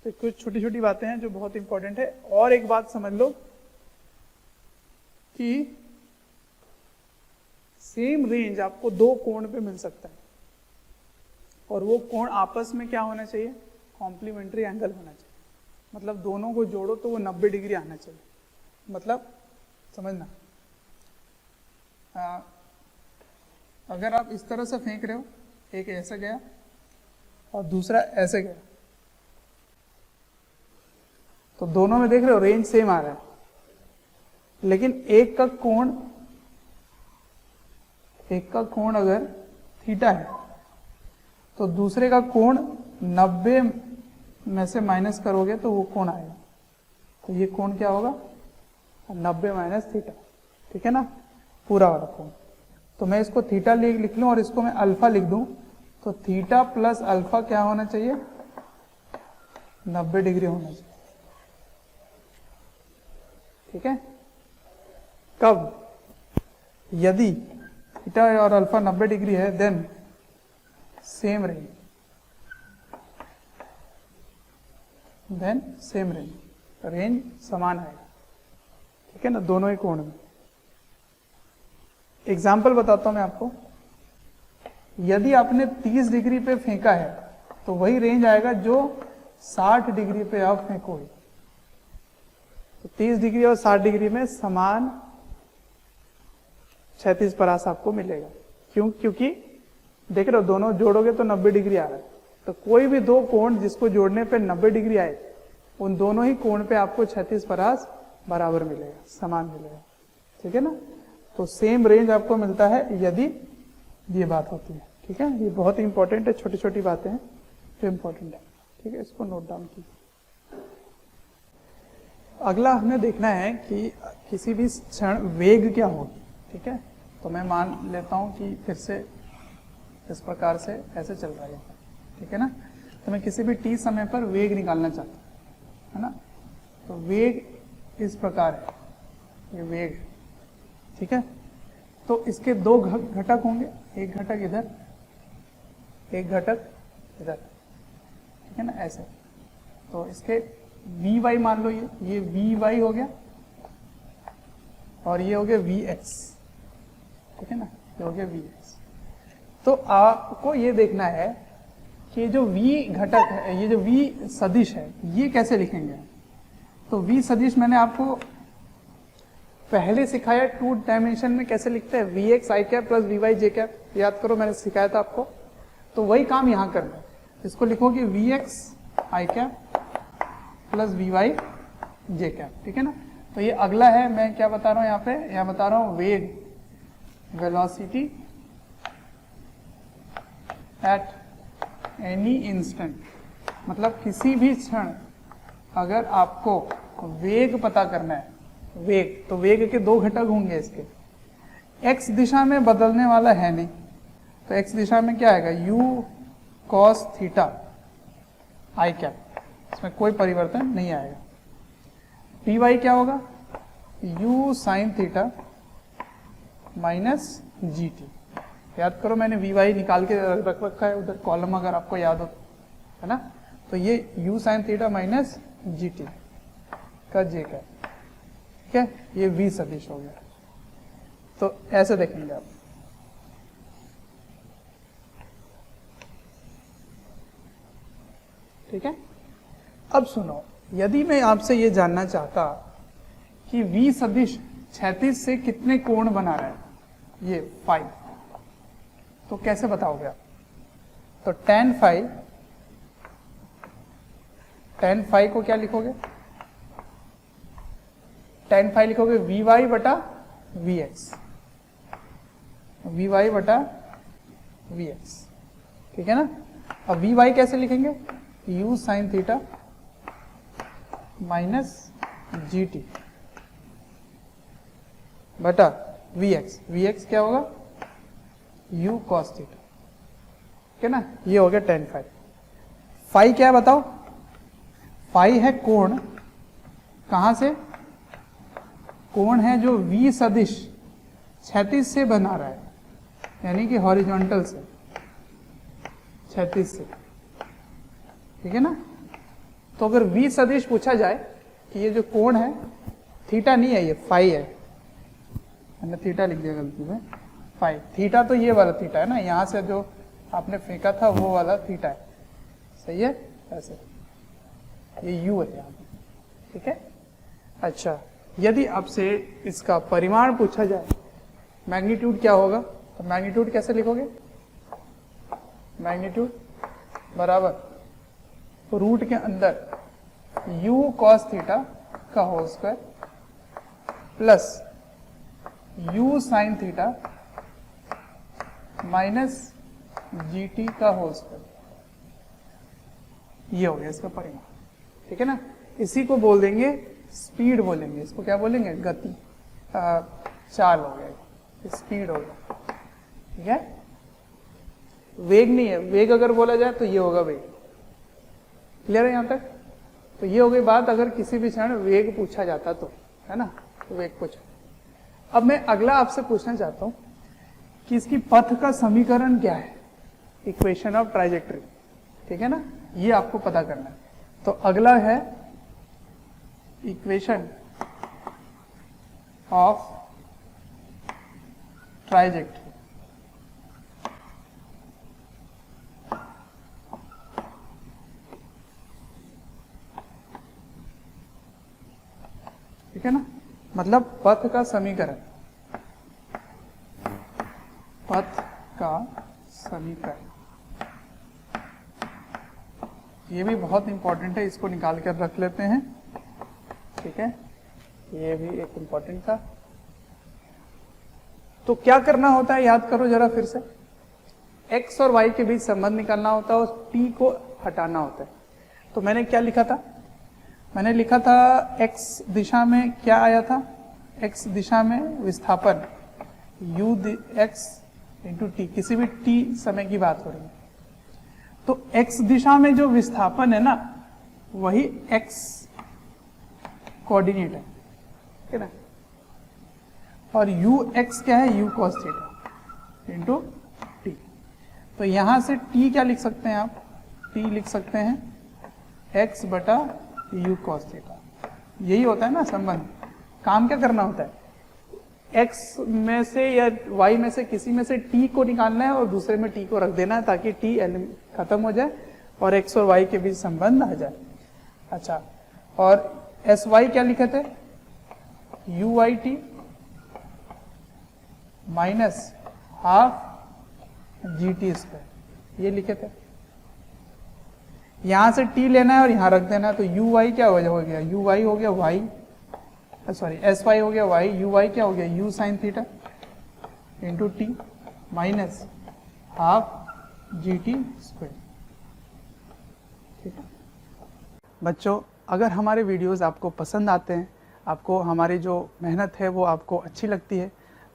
A: तो कुछ छोटी छोटी बातें हैं जो बहुत इंपॉर्टेंट है। और एक बात समझ लो कि सेम रेंज आपको 2 कोण पे मिल सकता है, और वो कोण आपस में क्या होना चाहिए, कॉम्प्लीमेंट्री एंगल होना चाहिए, मतलब दोनों को जोड़ो तो वो 90 डिग्री आना चाहिए। मतलब समझना, अगर आप इस तरह से फेंक रहे हो, एक ऐसे गया और दूसरा ऐसे गया, तो दोनों में देख रहे हो रेंज सेम आ रहा है, लेकिन एक का कोण अगर थीटा है तो दूसरे का कोण 90 में से माइनस करोगे तो वो कोण आएगा, तो ये कोण क्या होगा, 90 माइनस थीटा, ठीक है ना, पूरा वाला कोण। तो मैं इसको थीटा लिख लूं और इसको मैं अल्फा लिख दूं, तो थीटा प्लस अल्फा क्या होना चाहिए, 90 डिग्री होना चाहिए, ठीक है। कब, यदि थीटा और अल्फा 90 डिग्री है देन सेम रेंज, रेंज समान आएगा, ठीक है ना, दोनों ही कोण में। एग्जाम्पल बताता हूं मैं आपको, यदि आपने 30 डिग्री पे फेंका है तो वही रेंज आएगा जो 60 डिग्री पे आप फेंकोगे। तो 30 डिग्री और 60 डिग्री में समान क्षैतिज परास आपको मिलेगा। क्यों, क्योंकि देख रहे हो दोनों जोड़ोगे तो 90 डिग्री आ रहा है, तो कोई भी 2 कोण जिसको जोड़ने पे 90 डिग्री आए, उन दोनों ही कोण पे आपको क्षैतिज परास बराबर मिलेगा, समान मिलेगा, ठीक है ना। तो सेम रेंज आपको मिलता है यदि ये बात होती है, ठीक है। ये बहुत इंपॉर्टेंट है, छोटी छोटी बातें हैं जो इंपॉर्टेंट है, ठीक है, इसको नोट डाउन कीजिए। अगला हमें देखना है कि किसी भी क्षण वेग क्या होगी, ठीक है। तो मैं मान लेता हूँ कि फिर से इस प्रकार से ऐसे चल रहा है, ठीक है ना। तो मैं किसी भी t समय पर वेग निकालना चाहता हूँ, है ना। तो वेग इस प्रकार है, ये वेग, ठीक है। तो इसके दो घटक होंगे, एक घटक इधर, एक घटक इधर, ठीक है ना, ऐसे। तो इसके vy मान लो, ये vy हो गया और ये हो गया vx, ठीक है ना, ये हो गया vx। तो आपको ये देखना है कि जो v घटक है, ये जो v सदिश है, ये कैसे लिखेंगे। तो v सदिश मैंने आपको पहले सिखाया 2 डायमेंशन में कैसे लिखते हैं, vx i cap plus vy j cap, याद करो मैंने सिखाया था आपको। तो वही काम यहाँ करना है, इसको लिखोगे vx i cap plus vy j cap, ठीक है ना। तो ये अगला है, मैं क्या बता रहा हूँ यहाँ पे, यहाँ बता रहा हूँ वेग, वेलोसिटी एट एनी इंस्टेंट, मतलब किसी भी क्षण अगर आपको वेग पता करना है, वेग, तो वेग के दो घटक होंगे इसके, x दिशा में बदलने वाला है नहीं, तो x दिशा में क्या आएगा, u cos theta i cap, इसमें कोई परिवर्तन नहीं आएगा। py क्या होगा, u sin theta minus gt, याद करो मैंने vy निकाल के रख रखा है उधर कॉलम, अगर आपको याद हो, है ना। तो ये u sin theta minus gt का j का, ठीक है, ये v सदिश हो गया। तो ऐसे देखेंगे आप, ठीक है। अब सुनो, यदि मैं आपसे ये जानना चाहता कि v सदिश क्षैतिज से कितने कोण बना रहा है, ये फाई, तो कैसे बताओगे आप। तो tan फाई को क्या लिखोगे, tan फाई लिखोगे vy बटा vx, vy बटा vx, ठीक है ना। अब vy कैसे लिखेंगे, u sin theta minus gt बटा vx, vx क्या होगा, u cos थीटा, ठीक है ना। ये हो गया tan फाई। फाई क्या है बताओ, फाई है कोण, कहां से, कोण है जो v सदिश क्षैतिज से बना रहा है, यानी कि हॉरिजॉन्टल से, क्षैतिज से, ठीक है ना। तो अगर v सदिश पूछा जाए कि ये जो कोण है, थीटा नहीं है, ये फाई है, मैंने थीटा लिख दिया गलती में, फाई, थीटा तो ये वाला थीटा है ना, यहां से जो आपने फेंका था वो वाला थीटा है, सही है, ऐसे ये u है यहाँ पे, ठीक है। अच्छा, यदि आपसे इसका परिमाण पूछा जाए, मैग्नीट्यूड क्या होगा, तो मैग्नीट्यूड कैसे लिखोगे, मैग्नीट्यूड बराबर रूट के अंदर u cos थीटा का whole square plus u sin theta minus gt का होल स्क्वायर, ये हो गया इसका परिमाण, ठीक है ना। इसी को बोल देंगे स्पीड, बोलेंगे इसको, क्या बोलेंगे, गति, चाल हो गया, स्पीड हो गया, ठीक है। वेग नहीं है, वेग अगर बोला जाए तो ये होगा वेग, क्लियर है यहाँ तक। तो ये हो गई बात, अगर किसी भी क्षण वेग पूछा जाता तो, है ना, तो वेग पूछा। अब मैं अगला आपसे पूछना चाहता हूं कि इसकी पथ का समीकरण क्या है, इक्वेशन ऑफ ट्राइजेक्टरी, ठीक है ना, ये आपको पता करना है। तो अगला है इक्वेशन ऑफ ट्राइजेक्टरी, ठीक है ना, मतलब पथ का समीकरण, पथ का समीकरण, ये भी बहुत इंपॉर्टेंट है, इसको निकाल कर रख लेते हैं, ठीक है, ये भी एक इंपॉर्टेंट था। तो क्या करना होता है, याद करो जरा फिर से, x और y के बीच संबंध निकालना होता है और t को हटाना होता है। तो मैंने क्या लिखा था, मैंने लिखा था x दिशा में क्या आया था, x दिशा में विस्थापन u x इंटू टी, किसी भी t समय की बात हो रही है। तो x दिशा में जो विस्थापन है ना वही x कोऑर्डिनेट है ना, और u x क्या है, u cos theta into T. तो यहां से t क्या लिख सकते हैं आप, t लिख सकते हैं x बटा u cos थीटा। यही होता है ना संबंध। काम क्या करना होता है, x में से या y में से किसी में से t को निकालना है और दूसरे में t को रख देना है ताकि t खत्म हो जाए और x और y के बीच संबंध आ जाए। अच्छा, और एस वाई क्या लिखे थे, u y t minus half g t square, ये लिखे थे। यहां से t लेना है और यहां रख देना है, तो यू वाई क्या हो गया, यू वाई हो गया वाई, सॉरी एस वाई हो गया वाई, यू वाई क्या हो गया, you sine theta into T minus half g t square. ठीक है बच्चों, अगर हमारे वीडियोस आपको पसंद आते हैं, आपको हमारी जो मेहनत है वो आपको अच्छी लगती है,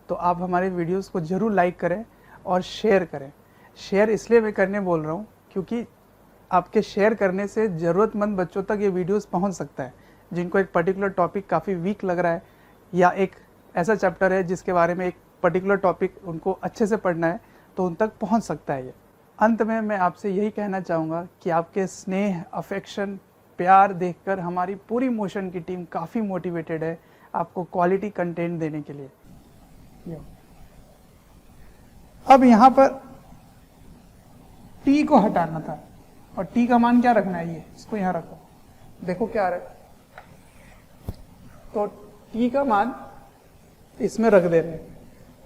A: तो आप हमारे वीडियोस को ज़रूर लाइक करें और शेयर करें। शेयर इसलिए मैं करने बोल रहा हूँ क्योंकि आपके शेयर करने से ज़रूरतमंद बच्चों तक ये वीडियोस पहुँच सकता है, जिनको एक पर्टिकुलर टॉपिक काफ़ी वीक लग रहा है या एक ऐसा चैप्टर है जिसके बारे में एक पर्टिकुलर टॉपिक उनको अच्छे से पढ़ना है, तो उन तक पहुँच सकता है ये। अंत में मैं आपसे यही कहना चाहूँगा कि आपके स्नेह, अफेक्शन, प्यार देखकर हमारी पूरी मोशन की टीम काफ़ी मोटिवेटेड है आपको क्वालिटी कंटेंट देने के लिए। अब यहाँ पर t को हटाना था और t का मान क्या रखना है, ये इसको यहाँ रखो, देखो क्या आ रहा है, तो t का मान इसमें रख दे रहे हैं।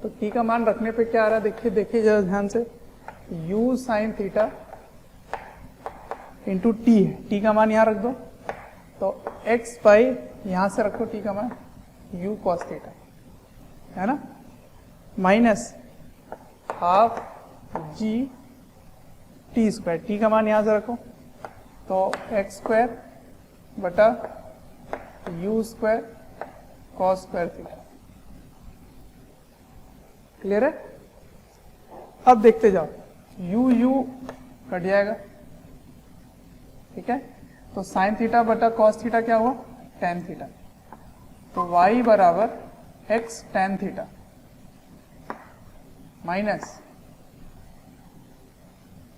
A: तो t का मान रखने पे क्या आ रहा है, देखिए जरा ध्यान से, u sine theta into T है, टी का मान यहाँ रख दो, तो x बाई यहाँ से रखो t का मान u cos थीटा, है ना, minus half g t square, T का मान यहाँ से रखो, तो एक्स स्क्वायर बटा you square cos square theta. Clear है? अब देखते जाओ, यू कट जाएगा, ठीक है, तो साइन थीटा बटा कॉस थीटा क्या हुआ, टेन थीटा, तो y बराबर x टेन थीटा माइनस,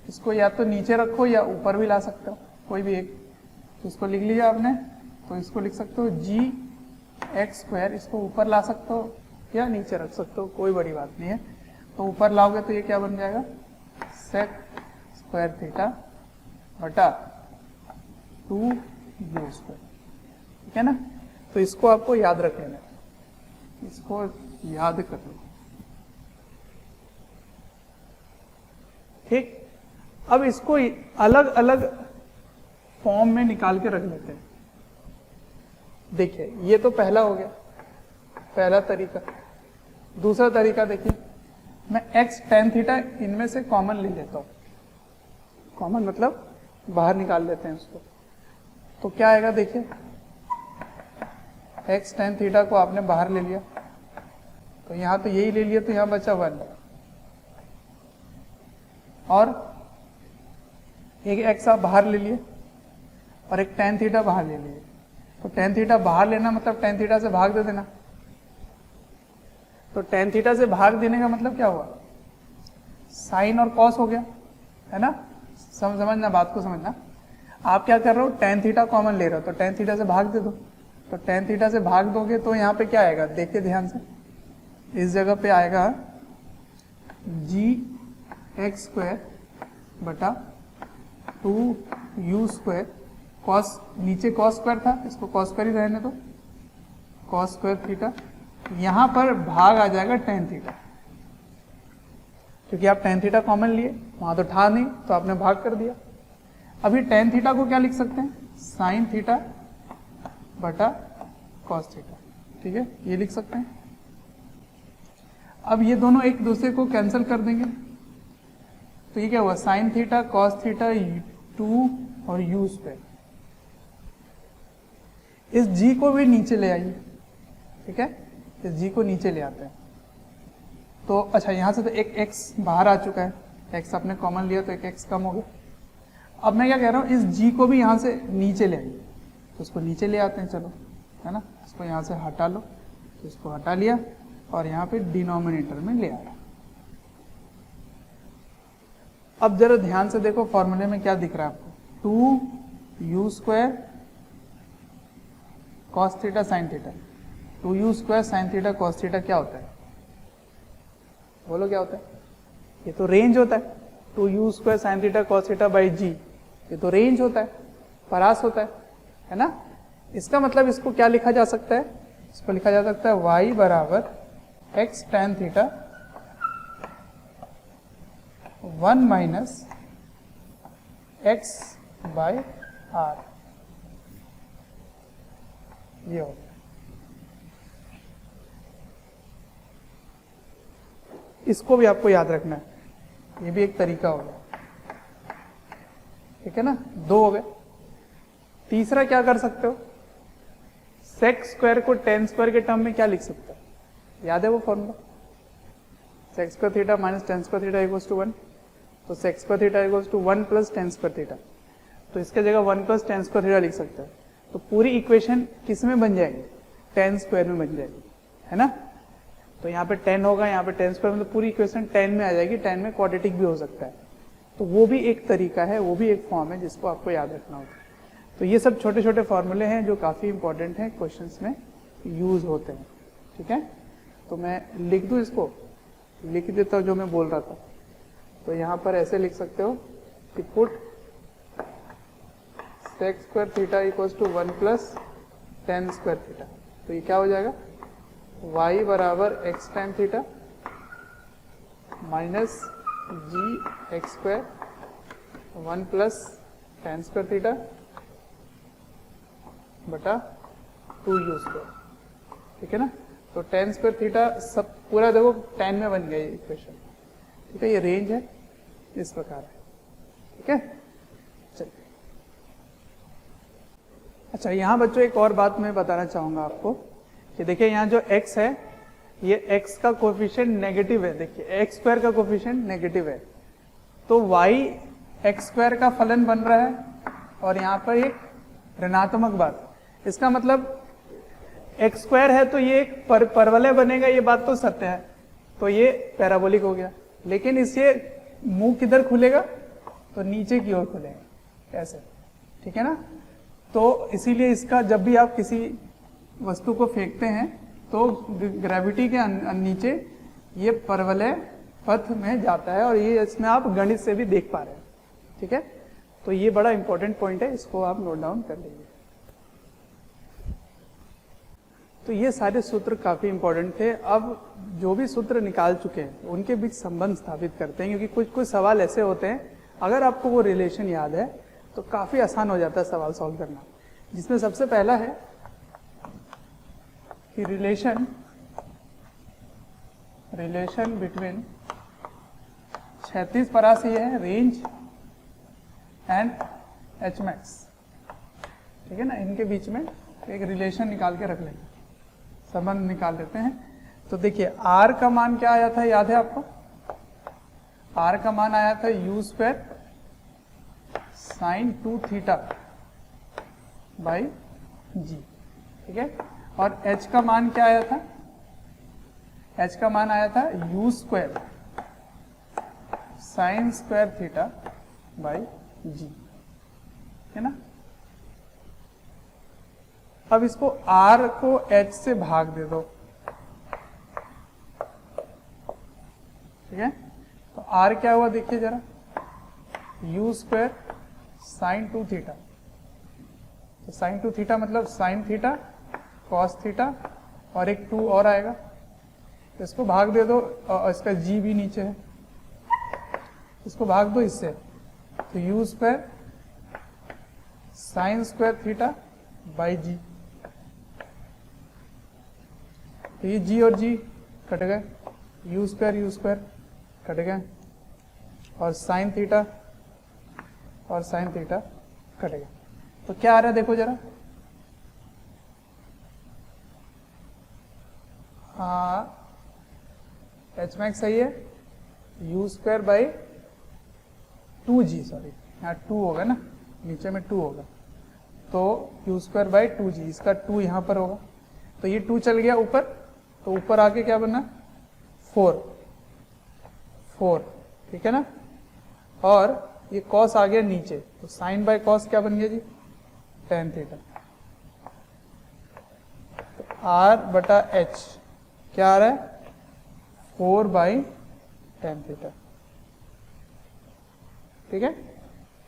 A: इसको या तो नीचे रखो या ऊपर भी ला सकते हो, कोई भी एक, तो इसको लिख लिया आपने, तो इसको लिख सकते हो जी एक्स स्क्वायर, इसको ऊपर ला सकते हो या नीचे रख सकते हो, कोई बड़ी बात नहीं है। तो ऊपर लाओगे तो ये क्या बन जाएगा, सेक स्क्वायर थीटा बटा 2 यू स्क्वायर, ठीक है ना। तो इसको आपको याद रख लेना, इसको याद कर लो, ठीक। अब इसको अलग अलग फॉर्म में निकाल के रख लेते हैं। देखिए ये तो पहला हो गया, पहला तरीका। दूसरा तरीका देखिए, मैं x tan थीटा इनमें से कॉमन ले लेता हूं, कॉमन मतलब बाहर निकाल लेते हैं उसको, तो क्या आएगा देखिए, x tan थीटा को आपने बाहर ले लिया, तो यहां तो यही ले लिया, तो यहां बचा 1, और एक x आप बाहर ले लिए और एक tan थीटा बाहर ले लिए। तो tan थीटा बाहर लेना मतलब tan थीटा से भाग दे देना, तो tan थीटा से भाग देने का मतलब क्या हुआ, साइन और कॉस हो गया, है ना। समझना, बात को समझना। आप क्या कर रहे हो, tan थीटा कॉमन ले रहे हो, तो tan थीटा से भाग दे दो, तो tan थीटा से भाग दोगे तो यहाँ पे क्या आएगा, देखिए ध्यान से, इस जगह पे आएगा जी एक्स स्क्वायर बटा 2 यू स्क्वायर, कॉस नीचे कॉस स्क्वायर था, इसको कॉस स्क्वायर ही रहने दो, कॉस स्क्वायर थीटा, यहां पर भाग आ जाएगा tan थीटा, क्योंकि आप tan थीटा कॉमन लिए, वहां तो था नहीं तो आपने भाग कर दिया। अभी tan थीटा को क्या लिख सकते हैं, साइन थीटा बटा कॉस थीटा, ठीक है, ये लिख सकते हैं। अब ये दोनों एक दूसरे को कैंसिल कर देंगे, तो ये क्या हुआ, साइन थीटा कॉस थीटा 2 और यू स्क्वायर, इस जी को भी नीचे ले आइए, ठीक है, इस जी को नीचे ले आते हैं। तो अच्छा यहाँ से तो एक एक्स बाहर आ चुका है, एक्स आपने कॉमन लिया तो एक एक्स कम हो गया। अब मैं क्या कह रहा हूँ, इस जी को भी यहाँ से नीचे ले आइए, तो उसको नीचे ले आते हैं, चलो, है ना, इसको यहाँ से हटा लो, तो इसको हटा लिया और यहाँ पे डिनोमिनेटर में ले आया। अब जरा ध्यान से देखो फॉर्मूले में क्या दिख रहा है आपको, 2u² cos theta sin theta. 2u² sin theta cos theta क्या होता है, बोलो क्या होता है? ये तो रेंज होता है, 2u² sin theta cos theta by G, ये तो रेंज होता है, परास होता है ना। इसका मतलब इसको क्या लिखा जा सकता है, इसको लिखा जा सकता है y बराबर x tan theta 1 minus x by r, ये हो। इसको भी आपको याद रखना है, ये भी एक तरीका हो गया, ठीक है ना, दो हो गए। तीसरा क्या कर सकते हो, सेक स्क्वायर को टेन स्क्वायर के टर्म में क्या लिख सकते हो, याद है वो formula, sec square theta minus tan square theta equals to 1, तो sec square theta equals to 1 plus tan square theta, तो इसके जगह 1 प्लस टेन स्क्वायर थीटा लिख सकते हो। तो पूरी इक्वेशन किस में बन जाएगी, टेन स्क्वायर में बन जाएगी, है ना। तो यहाँ पे 10 होगा, यहाँ पे टेन स्क्वायर, मतलब पूरी इक्वेशन 10 में आ जाएगी। 10 में क्वाड्रेटिक भी हो सकता है, तो वो भी एक तरीका है, वो भी एक फॉर्म है जिसको आपको याद रखना होगा। तो ये सब छोटे छोटे फॉर्मूले हैं जो काफ़ी इंपॉर्टेंट हैं, क्वेश्चंस में यूज होते हैं, ठीक है। तो मैं लिख दूँ, इसको लिख देता हूँ जो मैं बोल रहा था। तो यहाँ पर ऐसे लिख सकते हो कि put sec square theta equals to 1 plus tan square theta, तो ये क्या हो जाएगा, y बराबर x time theta minus G X square 1 plus tan square theta बटा 2u², ठीक है ना। तो टेन स्क्वायर थीटा सब पूरा देखो 10 में बन गया ये इक्वेशन, ठीक है, ये रेंज है, इस प्रकार है, ठीक है। चलिए, अच्छा यहाँ बच्चों एक और बात मैं बताना चाहूंगा आपको कि देखिए यहाँ जो x है, ये x का कोफिशिएंट नेगेटिव है, देखिए x स्क्वायर का कोफिशिएंट नेगेटिव है, तो y x स्क्वायर का फलन बन रहा है और यहाँ पर एक ऋणात्मक बात, इसका मतलब x स्क्वायर है तो ये एक परवलय बनेगा, ये बात तो सत्य है, तो ये पैराबोलिक हो गया। लेकिन इससे मुंह किधर खुलेगा, तो नीचे की ओर खुलेगा, ऐसे, ठीक है ना। तो इसीलिए इसका जब भी आप किसी वस्तु को फेंकते हैं तो ग्रेविटी के नीचे ये परवलय पथ में जाता है, और ये इसमें आप गणित से भी देख पा रहे हैं, ठीक है। तो ये बड़ा इंपॉर्टेंट पॉइंट है, इसको आप नोट डाउन कर लीजिए। तो ये सारे सूत्र काफी इंपॉर्टेंट थे। अब जो भी सूत्र निकाल चुके हैं उनके बीच संबंध स्थापित करते हैं, क्योंकि कुछ कुछ सवाल ऐसे होते हैं अगर आपको वो रिलेशन याद है तो काफी आसान हो जाता है सवाल सॉल्व करना। जिसमें सबसे पहला है कि रिलेशन बिटवीन क्षैतिज परास ये है रेंज एंड एच मैक्स, ठीक है ना, इनके बीच में एक रिलेशन निकाल के रख लेंगे, संबंध निकाल लेते हैं। तो देखिए r का मान क्या आया था, याद है आपको, r का मान आया था u² sin 2 theta by G, ठीक है। और h का मान क्या आया था, h का मान आया था u² sin square theta by G, है ना। अब इसको r को h से भाग दे दो, ठीक है। तो r क्या हुआ देखिए जरा, u² sin 2 थीटा, तो sin 2 थीटा मतलब sin थीटा cos थीटा और एक 2 और आएगा, तो इसको भाग दे दो, और इसका g भी नीचे है, इसको भाग दो इससे, तो u² sin square theta by G, तो ये g और g कट गए, u² कट गए, और sin थीटा और sin थीटा कट गए। तो क्या आ रहा है देखो जरा, एच मैक्स सही है, you square by 2g, sorry यहाँ 2 होगा ना, नीचे में 2 होगा, तो यू स्क्वायर बाई 2g, इसका 2 यहाँ पर होगा, तो ये 2 चल गया ऊपर, तो ऊपर आके क्या बना 4, ठीक है ना, और ये कॉस आ गया नीचे, तो साइन बाय कॉस क्या बन गया जी, tan थीटा। आर बटा एच क्या आ रहा है, 4 बाई tan थीटा, ठीक है।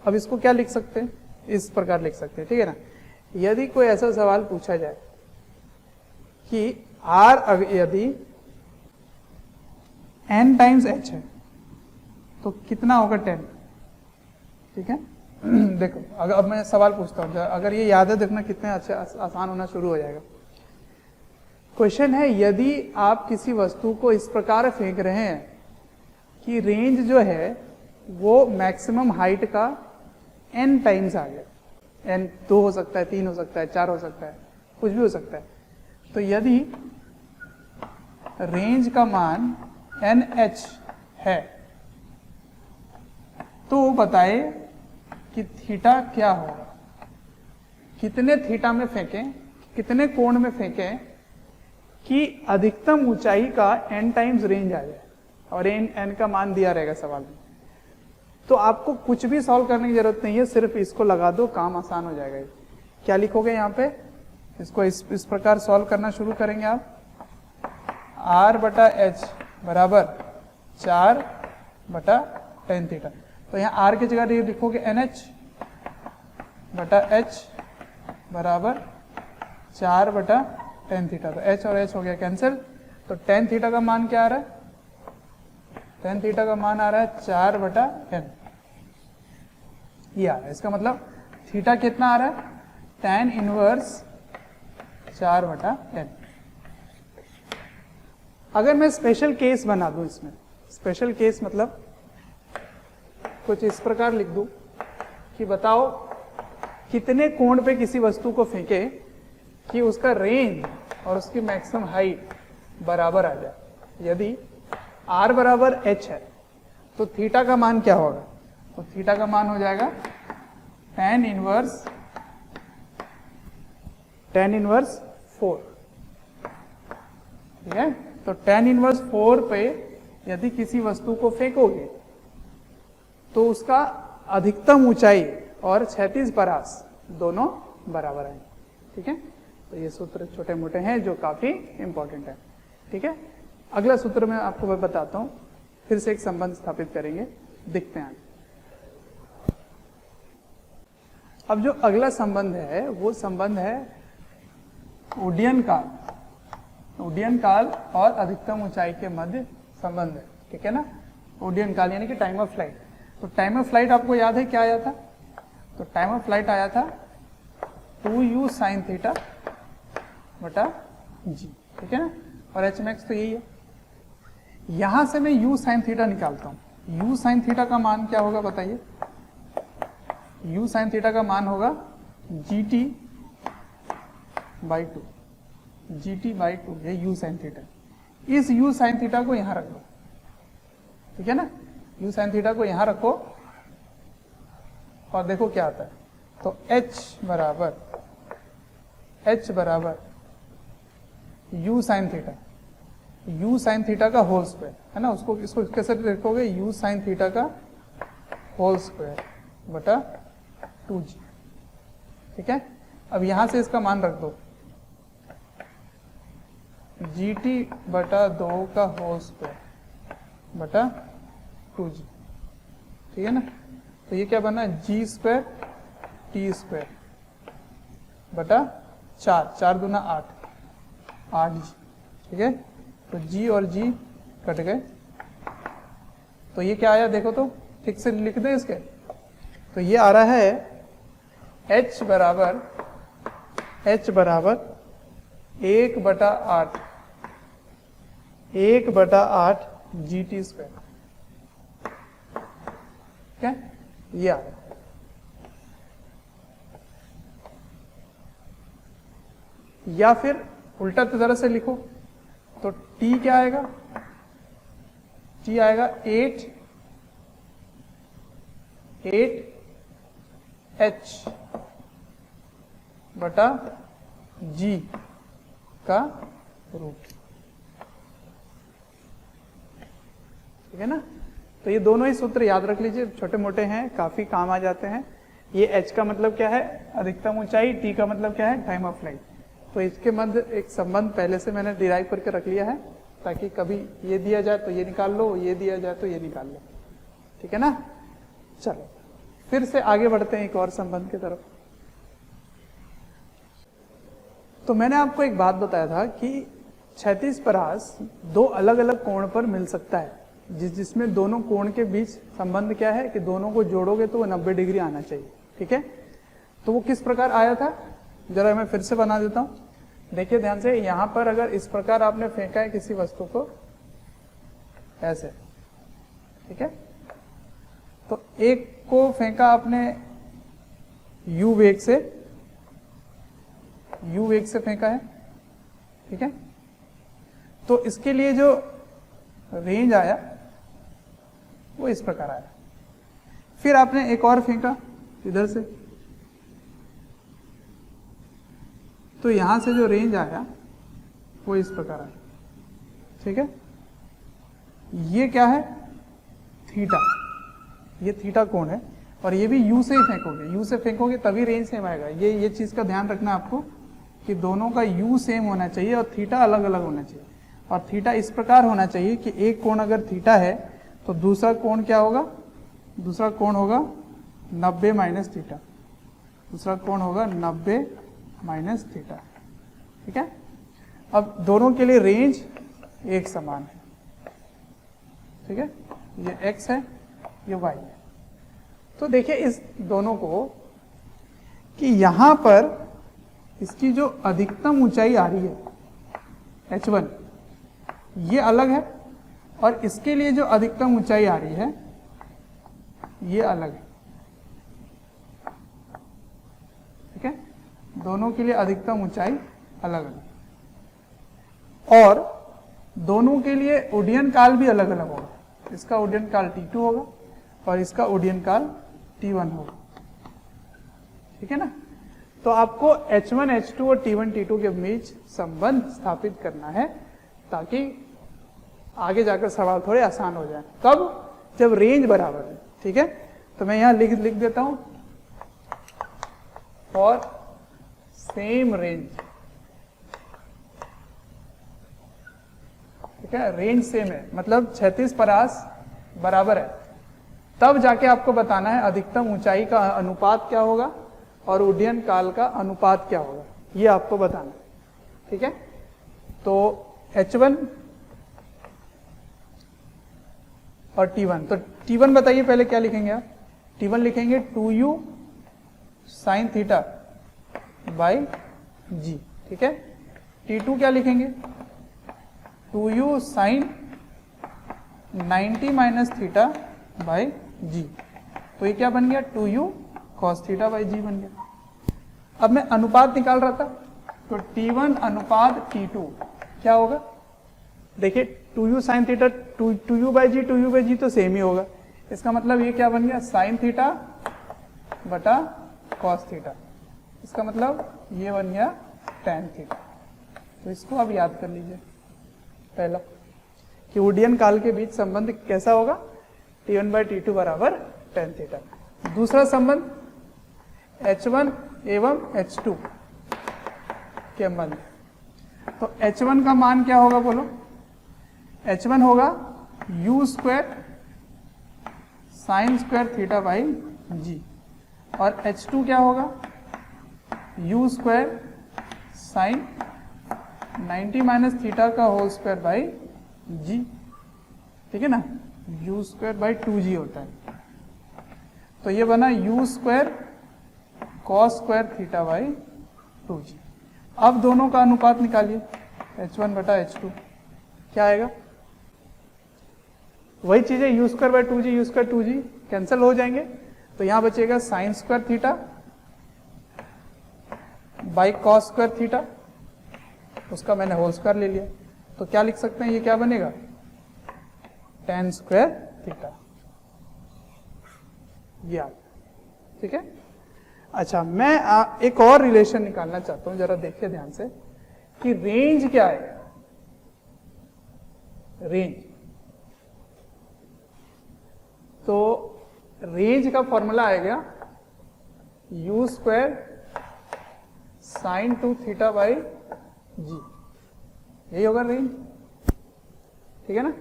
A: अब इसको क्या लिख सकते हैं, इस प्रकार लिख सकते हैं, ठीक है ना। यदि कोई ऐसा सवाल पूछा जाए कि आर यदि n टाइम्स h है तो कितना होगा 10, ठीक है। देखो अगर अब मैं सवाल पूछता हूँ, अगर ये याद है देखना कितने अच्छे आसान होना शुरू हो जाएगा। क्वेश्चन है, यदि आप किसी वस्तु को इस प्रकार फेंक रहे हैं कि रेंज जो है वो मैक्सिमम हाइट का n टाइम्स आ गया, n 2 हो सकता है, 3 हो सकता है, 4 हो सकता है, कुछ भी हो सकता है, तो यदि रेंज का मान NH है तो बताए कि थीटा क्या होगा, कितने थीटा में फेंकें, कितने कोण में फेंकें कि अधिकतम ऊंचाई का n टाइम्स रेंज आ जाए, और n का मान दिया रहेगा सवाल में। तो आपको कुछ भी सॉल्व करने की जरूरत नहीं है, सिर्फ इसको लगा दो, काम आसान हो जाएगा। क्या लिखोगे यहाँ पे, इसको इस प्रकार सॉल्व करना शुरू करेंगे आप, r बटा एच बराबर 4 बटा tan थीटा, तो यहाँ r की जगह ये लिखोगे NH बटा h बराबर 4 बटा tan थीटा, तो h और h हो गया कैंसिल, तो tan थीटा का मान क्या आ रहा है, tan थीटा का मान आ रहा है 4 बटा n, ये आ रहा है। इसका मतलब थीटा कितना आ रहा है, tan इनवर्स 4 बटा n। अगर मैं स्पेशल केस बना दूं, इसमें स्पेशल केस मतलब कुछ इस प्रकार लिख दूं कि बताओ कितने कोण पे किसी वस्तु को फेंके कि उसका रेंज और उसकी मैक्सिमम हाइट बराबर आ जाए। यदि r बराबर h है तो थीटा का मान क्या होगा, तो थीटा का मान हो जाएगा tan इनवर्स 4, ठीक है। तो tan इनवर्स 4 पे यदि किसी वस्तु को फेंकोगे तो उसका अधिकतम ऊंचाई और क्षैतिज परास दोनों बराबर आएंगे, ठीक है। तो ये सूत्र छोटे मोटे हैं जो काफी इंपॉर्टेंट है, ठीक है। अगला सूत्र मैं आपको मैं बताता हूं, फिर से एक संबंध स्थापित करेंगे, देखते हैं। अब जो अगला संबंध है वो संबंध है उड्डयन काल और अधिकतम ऊंचाई के मध्य संबंध है, ठीक है ना। उड्डयन काल यानी कि टाइम ऑफ फ्लाइट। तो टाइम ऑफ फ्लाइट आपको याद है क्या आया था, तो टाइम ऑफ फ्लाइट आया था 2u sin थीटा बटा g, ठीक है ना, और h मैक्स तो यही है। यहां से मैं u sin थीटा निकालता हूं, u sin थीटा का मान क्या होगा बताइए, u sin थीटा का मान होगा gt बाई 2, gt बाई 2, ये u sin थीटा। इस u sin थीटा को यहां रख दो, ठीक है ना, u sin थीटा को यहां रखो और देखो क्या आता है। तो h बराबर u sin theta, u sin theta का होल स्क्वायर है ना, उसको इसको कैसे लिखोगे, u sin थीटा का होल स्क्वायर बटा 2g, ठीक है। अब यहां से इसका मान रख दो, gt बटा 2 का होल स्क्वायर बटा 2g, ठीक है ना। तो ये क्या बना, g स्क्वायर टी स्क्वायर बटा 4 दूना 8g, ठीक है। तो g और g कट गए, तो ये क्या आया देखो तो, ठीक से लिख दें इसके, तो ये आ रहा है h बराबर 1/8 GT स्क्वायर, ठीक है, ये आ रहा है। या फिर उल्टा तरह से लिखो, तो टी क्या आएगा, टी आएगा 8 H बटा G का रूट। ठीक है ना। तो ये दोनों ही सूत्र याद रख लीजिए, छोटे मोटे हैं, काफी काम आ जाते हैं। ये H का मतलब क्या है, अधिकतम ऊंचाई, T का मतलब क्या है, टाइम ऑफ फ्लाइट। तो इसके मध्य एक संबंध पहले से मैंने डिराइव करके रख लिया है, ताकि कभी ये दिया जाए तो ये निकाल लो, ये दिया जाए तो ये निकाल लो। ठीक है ना। चलो फिर से आगे बढ़ते हैं एक और संबंध की तरफ। तो मैंने आपको एक बात बताया था कि क्षैतिज परास दो अलग अलग कोण पर मिल सकता है, जिसमें दोनों कोण के बीच संबंध क्या है कि दोनों को जोड़ोगे तो वो 90 डिग्री आना चाहिए। ठीक है। तो वो किस प्रकार आया था, जरा मैं फिर से बना देता हूं। देखिए ध्यान से, यहां पर अगर इस प्रकार आपने फेंका है किसी वस्तु को ऐसे, ठीक है, तो एक को फेंका आपने u वेग से फेंका है। ठीक है। तो इसके लिए जो रेंज आया वो इस प्रकार आया। फिर आपने एक और फेंका इधर से, तो यहां से जो रेंज आया वो इस प्रकार आया। ठीक है। ये क्या है, थीटा, ये थीटा कोण है, और ये भी u से ही फेंकोगे, u से फेंकोगे तभी रेंज सेम आएगा। ये चीज का ध्यान रखना आपको कि दोनों का u सेम होना चाहिए और थीटा अलग अलग होना चाहिए। और थीटा इस प्रकार होना चाहिए कि एक कोण अगर थीटा है तो दूसरा कोण क्या होगा, दूसरा कोण होगा 90 माइनस थीटा, दूसरा कोण होगा 90 माइनस थीटा। ठीक है। अब दोनों के लिए रेंज एक समान है। ठीक है। ये x है, ये y है। तो देखिए इस दोनों को कि यहां पर इसकी जो अधिकतम ऊंचाई आ रही है h1, ये अलग है, और इसके लिए जो अधिकतम ऊंचाई आ रही है ये अलग है। ठीक है। दोनों के लिए अधिकतम ऊंचाई अलग अलग, और दोनों के लिए उड्डयन काल भी अलग अलग होगा। इसका उड्डयन काल T2 होगा और इसका उड्डयन काल T1 होगा। ठीक है ना। तो आपको H1 H2 और T1 T2 के बीच संबंध स्थापित करना है, ताकि आगे जाकर सवाल थोड़े आसान हो जाए। कब, जब रेंज बराबर है। ठीक है। तो मैं यहां लिख देता हूं, फॉर सेम रेंज। ठीक है। रेंज सेम है, मतलब क्षैतिज परास बराबर है, तब जाके आपको बताना है अधिकतम ऊंचाई का अनुपात क्या होगा और उड्डयन काल का अनुपात क्या होगा, ये आपको बताना है। ठीक है। तो H1 और T1, तो T1 बताइए पहले क्या लिखेंगे आप। T1 लिखेंगे 2u sine theta by g। ठीक है। T2 क्या लिखेंगे, 2u sine 90 minus theta by G. तो ये क्या बन गया, 2u cos थीटा बाई जी बन गया। अब मैं अनुपात निकाल रहा था, तो T1 अनुपात T2 क्या होगा, देखिए 2u sine theta 2u by G तो सेम ही होगा। इसका मतलब ये क्या बन गया, साइन थीटा बटा cos थीटा। इसका मतलब ये बन गया tan थीटा। तो इसको अब याद कर लीजिए। पहला कि उड्डयन काल के बीच संबंध कैसा होगा, T1 बाई T2 बराबर tan थीटा। दूसरा संबंध H1 एवं H2 के संबंध। तो H1 का मान क्या होगा बोलो, H1 होगा u square sine square theta by G, और H2 क्या होगा, u square sine 90 minus theta का होल स्क्वायर बाई जी। ठीक है ना, u स्क्वायर बाई 2g होता है। तो ये बना u square cos square theta by 2g। अब दोनों का अनुपात निकालिए, H1 बटा H2 क्या आएगा, वही चीज है, u square by 2g, u square 2g cancel हो जाएंगे, तो यहां बचेगा sign square theta by cos square theta, उसका मैंने होल स्क्वायर ले लिया। तो क्या लिख सकते हैं, ये क्या बनेगा, tan स्क्वायर थीटा, ये आ गया। ठीक है। अच्छा, मैं एक और रिलेशन निकालना चाहता हूं, जरा देखिए ध्यान से कि रेंज क्या है। रेंज, तो रेंज का फॉर्मूला आएगा u square sine 2 theta by G, यही होगा रेंज। ठीक है ना।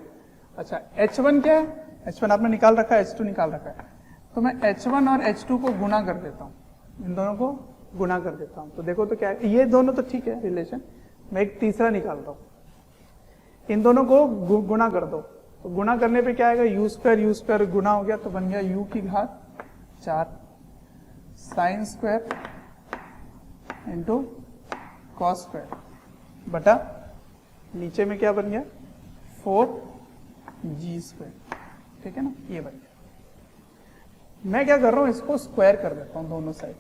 A: अच्छा, h1 क्या है, h1 आपने निकाल रखा है, h2 निकाल रखा है, तो मैं h1 और h2 को गुना कर देता हूं, इन दोनों को गुना कर देता हूं, तो देखो तो क्या है, ये दोनों तो ठीक है रिलेशन, मैं एक तीसरा निकाल रहा हूं, इन दोनों को गुना कर दो, तो गुना करने पे क्या आएगा, यू स्क्वायर गुना हो गया तो बन गया u की घात 4 sine square into cos square बटा नीचे में क्या बन गया 4g स्क्वायर। ठीक है ना, ये बन गया। मैं क्या कर रहा हूं, इसको स्क्वायर कर देता हूं दोनों साइड,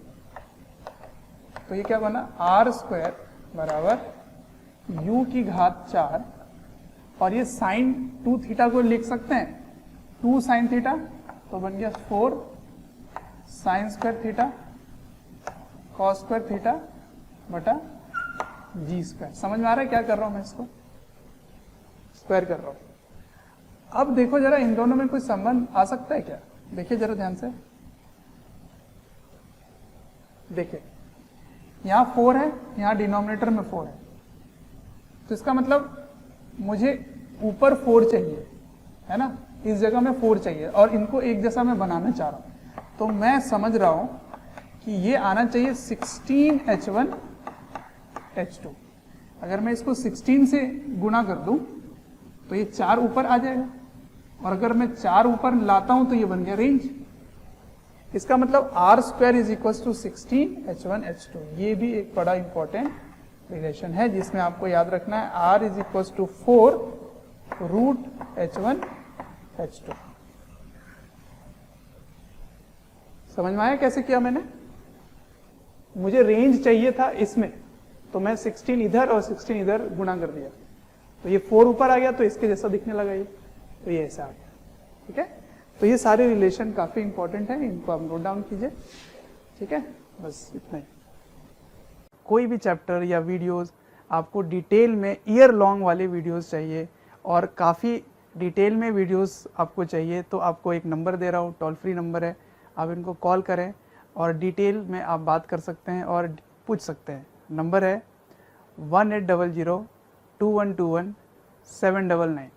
A: तो ये क्या बना, r स्क्वायर बराबर u की घात 4, और ये साइन 2 थीटा को लिख सकते हैं 2 साइन थीटा, तो बन गया 4 sign square theta cos square theta बटा जी स्क्वायर। समझ में आ रहा है क्या कर रहा हूं मैं, इसको स्क्वायर कर रहा हूं। अब देखो जरा, इन दोनों में कोई संबंध आ सकता है क्या, देखिए जरा ध्यान से, देखिए यहां 4 है, यहां डिनोमिनेटर में 4 है, तो इसका मतलब मुझे ऊपर 4 चाहिए, है ना, इस जगह में 4 चाहिए, और इनको एक जैसा मैं बनाना चाह रहा हूं, तो मैं समझ रहा हूं कि ये आना चाहिए 16h1 H2। अगर मैं इसको 16 से गुना कर दूं तो ये 4 ऊपर आ जाएगा, और अगर मैं 4 ऊपर लाता हूं तो ये बन गया रेंज। इसका मतलब r square is equal to 16h1 H2। ये भी एक बड़ा इंपॉर्टेंट रिलेशन है जिसमें आपको याद रखना है, r is equal to 4 root h1 h2। समझ में आया कैसे किया मैंने, मुझे रेंज चाहिए था इसमें, तो मैं 16 इधर और 16 इधर गुणा कर दिया, तो ये 4 ऊपर आ गया तो इसके जैसा दिखने लगा ये, तो ये ऐसा आ गया। ठीक है, तो ये सारे रिलेशन काफी इंपॉर्टेंट है, इनको आप नोट डाउन कीजिए। ठीक है, बस इतना ही। कोई भी चैप्टर या वीडियोस आपको डिटेल में ईयर लॉन्ग वाले वीडियोस चाहिए और काफ़ी डिटेल में वीडियोस आपको चाहिए, तो आपको एक नंबर दे रहा हूँ, टोल फ्री नंबर है, आप इनको कॉल करें और डिटेल में आप बात कर सकते हैं और पूछ सकते हैं। नंबर है 1800 2121 799।